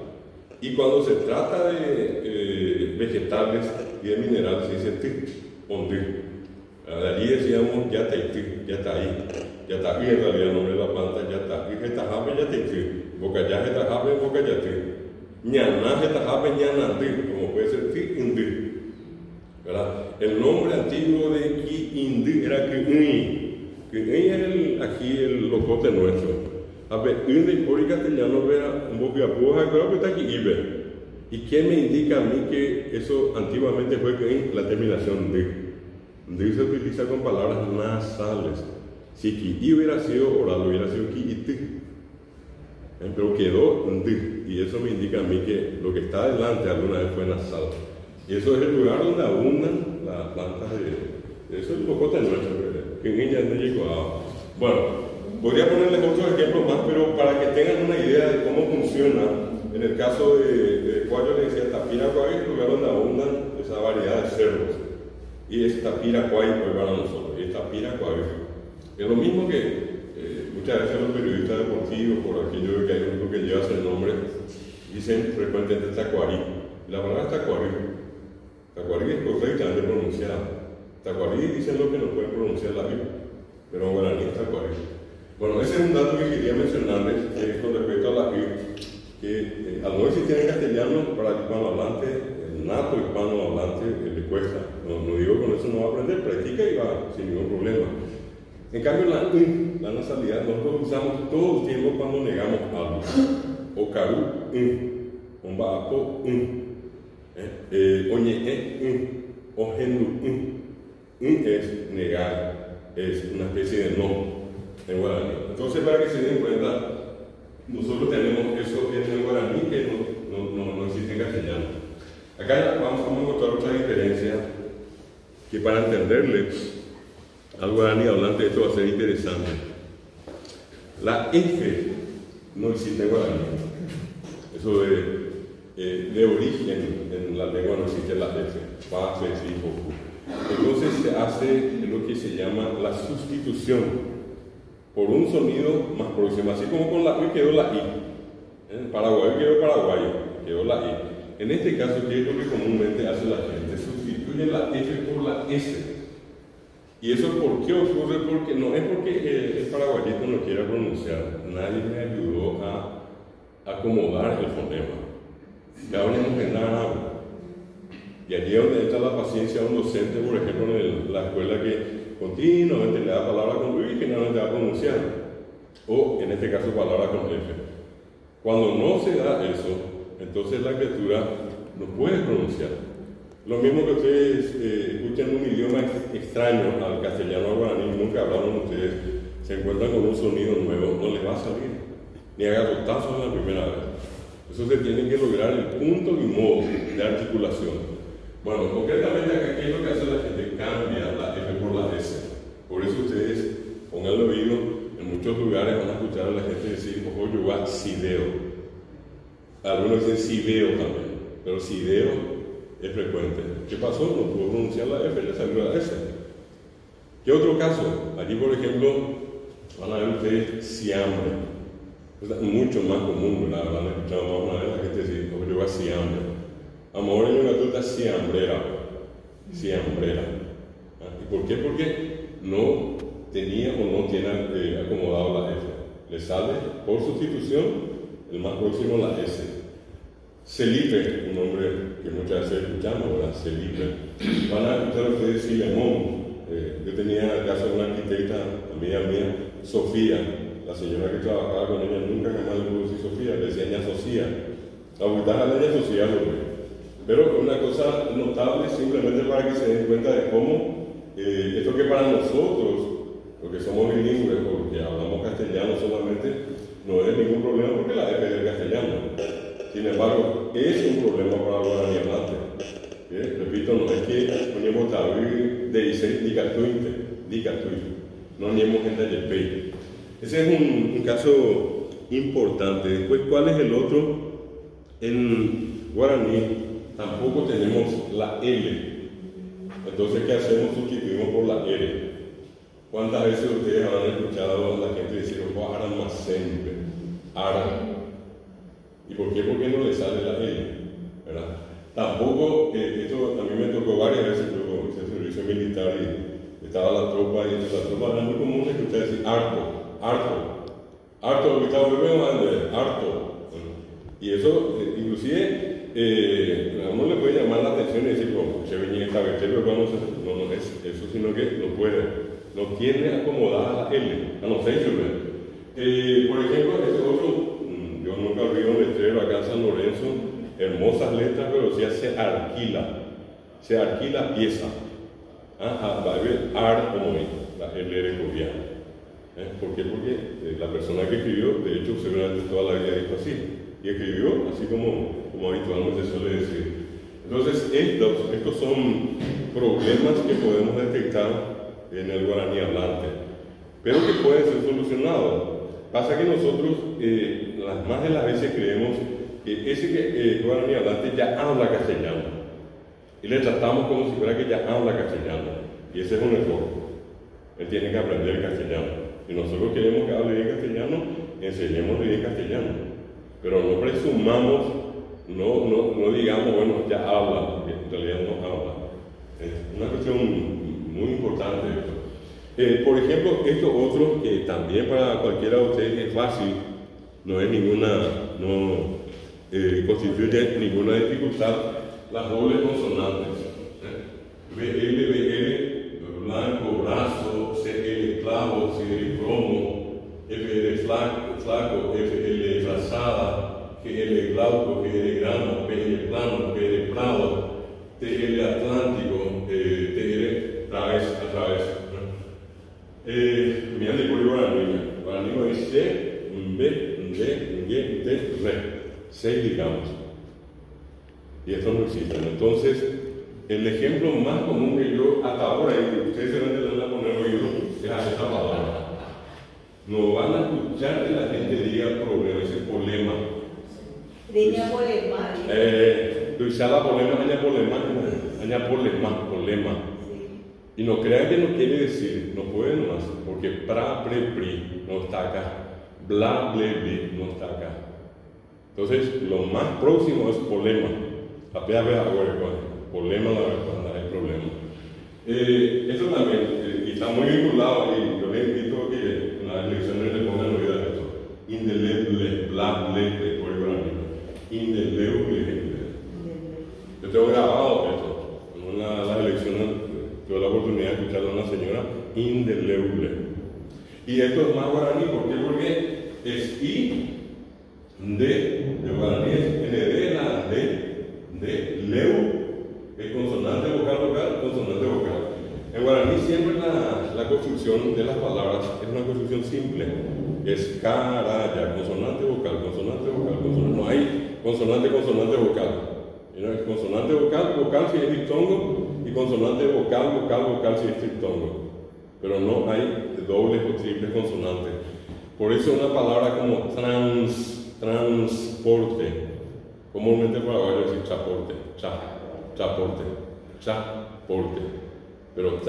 Y cuando se trata de vegetales y de minerales, se dice tic, ondí. De allí decíamos yataití, yataí. Yataí en realidad el nombre de la planta, yataí, jetajabe, yataití. Bocayá, jetajabe, bocayatí. Ñaná, jetajabe, ñanandí, como puede ser ti, indí. ¿Verdad? El nombre antiguo de ki indí era ki'í. Ki'í es aquí el locote nuestro. A ver, indí por castellano era un boquiapuja, creo que está aquí ibe. ¿Y qué me indica a mí que eso antiguamente fue ki'í? La terminación de. De se utiliza con palabras nasales. Si ki hubiera sido oral, hubiera sido ki iti. Pero quedó ndi. Y eso me indica a mí que lo que está adelante alguna vez fue nasal. Y eso es el lugar donde abundan las plantas de. Eso es el locote nuestro, que en ella no llegó a. Bueno, podría ponerles otros ejemplos más, pero para que tengan una idea de cómo funciona. En el caso de Cuayo le decía Tapiracuay, el lugar donde abundan esa variedad de cerdos. Y es Tapiracuay pues para nosotros, y es Tapiracuay. Es lo mismo que muchas veces los periodistas deportivos, por aquello de que hay un grupo que lleva ese nombre, dicen frecuentemente Tacuarí. La palabra Tacuarí. Tacuarí es correctamente pronunciada. Tacuarí dicen lo que no pueden pronunciar la Biblia, pero en guaraní es Tacuarí. Bueno, ese es un dato que quería mencionarles con respecto a la Biblia, que al no existir en castellano para el hispanohablante, el nato hispanohablante le cuesta. No digo con eso no va a aprender, practica y va sin ningún problema. En cambio, la nasalidad nosotros usamos todo el tiempo cuando negamos algo. Ocaru, ombaapo, oñe, ojenu, es negar, es una especie de no en guaraní. Entonces, para que se den cuenta, nosotros tenemos eso en el guaraní que no existe en castellano. Acá vamos a mostrar otra diferencia que para entenderle al guaraní hablante esto va a ser interesante. La F no existe en guaraní. Eso de origen en la lengua no existe la F. Fa, fe, si, foku. Entonces se hace lo que se llama la sustitución por un sonido más próximo. Así como con la I quedó la I. En Paraguay quedó paraguayo, quedó la I. En este caso, ¿qué es lo que comúnmente hace la gente? Sustituye la F por la S. ¿Y eso por qué ocurre? Porque no es porque el paraguayito no quiera pronunciar. Nadie me ayudó a acomodar el fonema. Ya hablemos en nada. Y allí es donde entra la paciencia de un docente, por ejemplo, en la escuela que continuamente le da palabra con U y finalmente va a pronunciar. O, en este caso, palabra con F. Cuando no se da eso, entonces la escritura no puede pronunciar. Lo mismo que ustedes escuchan un idioma extraño al castellano o al guaraní, nunca hablaron ustedes, se encuentran con un sonido nuevo, no les va a salir, ni haga rotazos la primera vez. Eso se tiene que lograr el punto y modo de articulación. Bueno, concretamente acá, ¿qué es lo que hace la gente? Cambia la F por la S. Por eso ustedes pongan el oído, en muchos lugares van a escuchar a la gente decir, ojo, yo voy a sideo. Algunos dicen sideo también, pero sideo es frecuente. ¿Qué pasó? No pudo pronunciar la F, le salió la S. ¿Qué otro caso? Allí, por ejemplo, van a ver ustedes siambre. Es mucho más común, ¿verdad? Habrán escuchado más una vez la gente decir, ojo, yo voy a siambre. Amor en una tuta siambrera. ¿Y por qué? Porque no tenía o no tiene acomodado la F. Le sale por sustitución el más próximo la S. Celipe, un nombre que muchas veces escuchamos, ¿verdad? Celipe. Van a escuchar ustedes Silemón. Yo tenía en el caso de una arquitecta, amiga mía, Sofía. La señora que trabajaba con ella nunca jamás le pudo decir Sofía, le decía ña Sofía. La verdad es ña Sofía, pero una cosa notable simplemente para que se den cuenta de cómo esto que para nosotros, porque somos bilingües, porque hablamos castellano solamente, no es ningún problema porque la F es del castellano. Sin embargo, es un problema para los guaraní hablantes. Repito, no es que ponemos tabú de dice dicatuinte, no tenemos gente de pay. Ese es un caso importante. Después, ¿cuál es el otro? En guaraní tampoco tenemos la L. Entonces, ¿qué hacemos? Sustituimos por la R. ¿Cuántas veces ustedes habrán escuchado a la gente decir, oh, ahora más siempre? Ahora. ¿Y por qué? Porque no le sale la L, ¿verdad? Tampoco, esto a mí me tocó varias veces, yo hice servicio militar y estaba la tropa, y entre la tropa era muy común escuchar decir harto, que estaba muy bien, harto. Y eso, inclusive, a uno le puede llamar la atención y decir, como, se venía esta vez, pero no es eso, sino que no puede, no tiene acomodada la L, a no ser por ejemplo, este otro, yo nunca olvido un letrero acá en San Lorenzo, hermosas letras, pero sí se alquila pieza. Va a haber ar como la L de copiar. ¿Por qué? Porque la persona que escribió, de hecho, seguramente toda la vida dijo así, y escribió así como habitualmente suele decir. Entonces, estos son problemas que podemos detectar en el guaraní hablante, pero que pueden ser solucionados. Pasa que nosotros, las más de las veces creemos que ese guaraní hablante ya habla castellano, y le tratamos como si fuera que ya habla castellano, y ese es un error. Él tiene que aprender castellano. Y nosotros queremos que hable bien castellano, enseñémosle bien castellano. Pero no presumamos, no digamos, bueno, ya habla, porque en realidad no habla. Es una cuestión muy importante esto. Por ejemplo, esto otro que también para cualquiera de ustedes es fácil, no constituye ninguna dificultad, las dobles consonantes. BL, blanco, brazo, CL, clavo, CL, cromo, FL, flaco, FL, frazada, GL, glauco, GL, grano, PL, plano, PL, prado, TL, atlántico, TL, a través. Mirando por el guaraní dice re, 6 digamos. Y esto no existe. Entonces, el ejemplo más común que yo hasta ahora, y ustedes se van a tener a poner oído, es esta palabra. No van a escuchar que la gente diga problema, ese problema. Diga problema. Usar problema. Y no crean que no quiere decir, no puede nomás, porque pra, pre, pri no está acá, bla, ble, bli no está acá. Entonces, lo más próximo es problema. Apenas ve ahora, problema la verdad, hay problema. Eso también, y está muy vinculado, y yo les invito a que en las lecciones le pongan oído a esto. Indeleble, bla, ble, por el guaraní. Indeleble. Yo tengo grabado esto. letra de una señora indeleble. Y esto es más guaraní, ¿por qué? Porque es I, de guaraní es ND, la de leu, es consonante vocal vocal, consonante vocal. En guaraní siempre la construcción de las palabras es una construcción simple. Es caraya, consonante vocal, consonante vocal, consonante. No hay consonante, consonante vocal. Es consonante vocal, vocal si es diptongo, y consonante vocal, vocal, vocal si es triptongo. Pero no hay dobles o triples consonantes. Por eso una palabra como transporte, comúnmente para varios decir chaporte, chaporte. Pero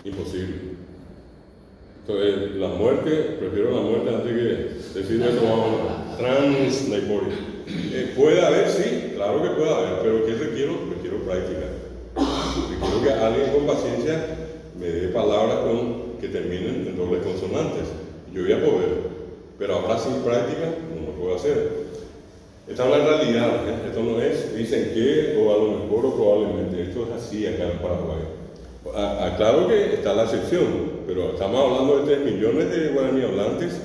imposible. Entonces, la muerte, prefiero la muerte antes que decir eso, transnaiporia. Puede haber, sí, claro que puede haber, pero ¿qué requiero? Requiero práctica. Requiero que alguien con paciencia me dé palabras que terminen en dobles consonantes. Yo voy a poder, pero ahora sin práctica no lo puedo hacer. Esta es la realidad, esto no es, dicen que, o a lo mejor, o probablemente, esto es así acá en Paraguay. Claro que está la excepción, pero estamos hablando de 3 millones de guaraní hablantes,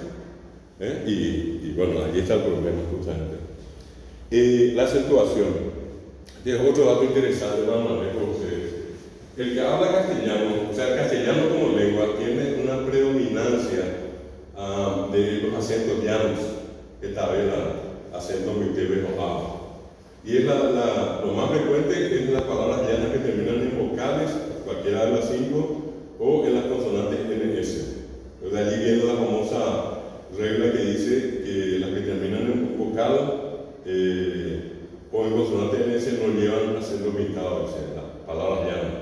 y bueno, ahí está el problema justamente. La acentuación, que es otro dato interesante para manejar con ustedes. El que habla castellano, o sea, el castellano como lengua, tiene una predominancia de los acentos llanos, que tabela, acento mitebe o a. Y es lo más frecuente es las palabras llanas que terminan en vocales, cualquiera de las 5, o en las consonantes NS. De allí viene la famosa regla que dice que las que terminan en vocal o en consonante NS no llevan acento pintado, o sea, las palabras llanas.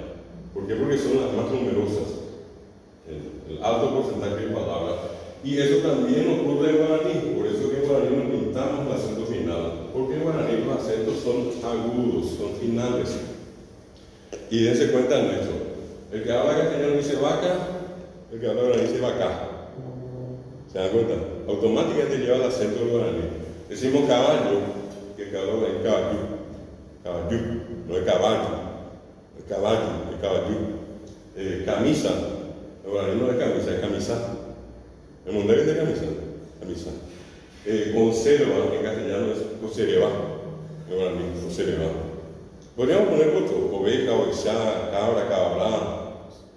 ¿Por qué? Porque son las más numerosas, el alto porcentaje de palabras. Y eso también ocurre en guaraní, por eso que en guaraní no pintamos el acento final, porque en guaraní los acentos son agudos, son finales. Y dense cuenta en esto: el que habla castellano dice vaca, el que habla guaraní dice vaca. ¿Se dan cuenta? Automáticamente lleva el acento del guaraní. Decimos caballo, que el que habla guaraní caballo, no es caballo, es caballo. Camisa, el guaraní no es camisa, es camisa. El mundo es de camisa. Conserva, en castellano es conserva. En guaraní, conserva. Podríamos poner otro: oveja, oveja, cabra, cabra,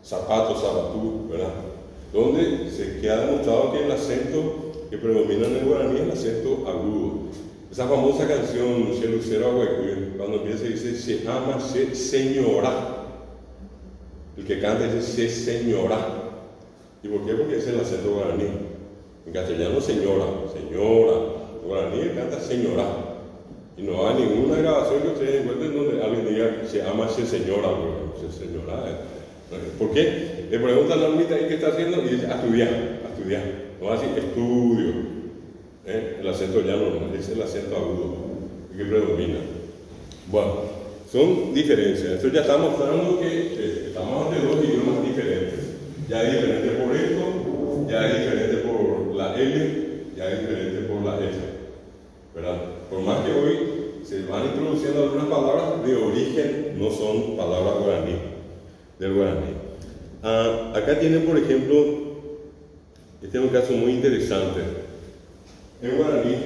zapato, zapatú, ¿verdad? Donde se queda demostrado que el acento que predomina en el guaraní es el acento agudo. Esa famosa canción, Che Lucero Agüecuy, cuando empieza dice, se ama se señora. El que canta dice, se señora. ¿Y por qué? Porque es el acento guaraní. En castellano, señora. En guaraní canta señora. Y no hay ninguna grabación que ustedes encuentren donde alguien diga, se ama se señora. Se señora. ¿Por qué? Le preguntan a la almita ahí qué está haciendo y dice, a estudiar. No va a decir, estudio. El acento llano no, es el acento agudo que predomina. Bueno, son diferencias. Esto ya está mostrando que estamos ante dos idiomas diferentes. Ya es diferente por esto, ya es diferente por la L, ya es diferente por la F. ¿Verdad? Por más que hoy se van introduciendo algunas palabras de origen, no son palabras del guaraní. Acá tienen, por ejemplo, este es un caso muy interesante. En guaraní,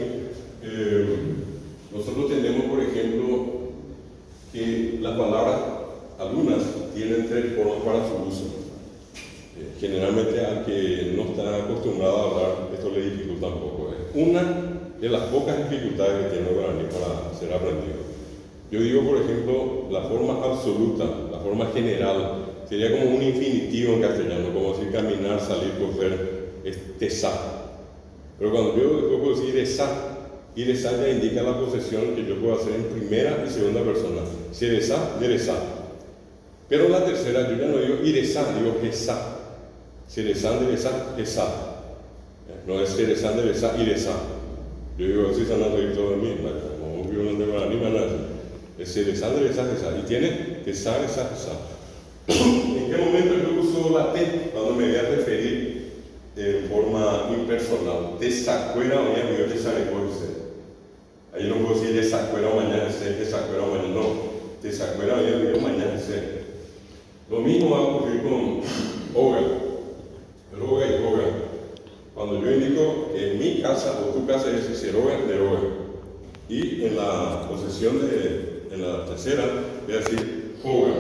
nosotros tenemos, por ejemplo, que las palabras, algunas, tienen 3 formas para su uso. Generalmente al que no está acostumbrado a hablar, esto le dificulta un poco. Una de las pocas dificultades que tiene el guaraní para ser aprendido. Yo digo, por ejemplo, la forma absoluta, la forma general, sería como un infinitivo en castellano, como decir caminar, salir, correr, es tesá. Pero cuando yo puedo decir iresa ya indica la posesión que yo puedo hacer en primera y segunda persona. Seresa, deresa. Pero la tercera, yo ya no digo iresa, digo esa. Seresan, deresa, esa. No es seresan, deresa, iresa. Yo digo, si están a reír todo el mismo, como un violón de guaraní, es seresan, deresa, esa. Y tiene esa. ¿En qué momento yo uso la T? Cuando me voy a referir en forma impersonal. Te sacuera o ya me te sabe por ser. Ahí no puedo decir te sacuera o mañana ser, te sacuera o mañana no. Te sacuera o ya me mañana ser. Lo mismo va a ocurrir con hoga, droga y hoga. Cuando yo indico que en mi casa o tu casa es seroga, deroga. Y en la posesión en la tercera, voy a decir hoga.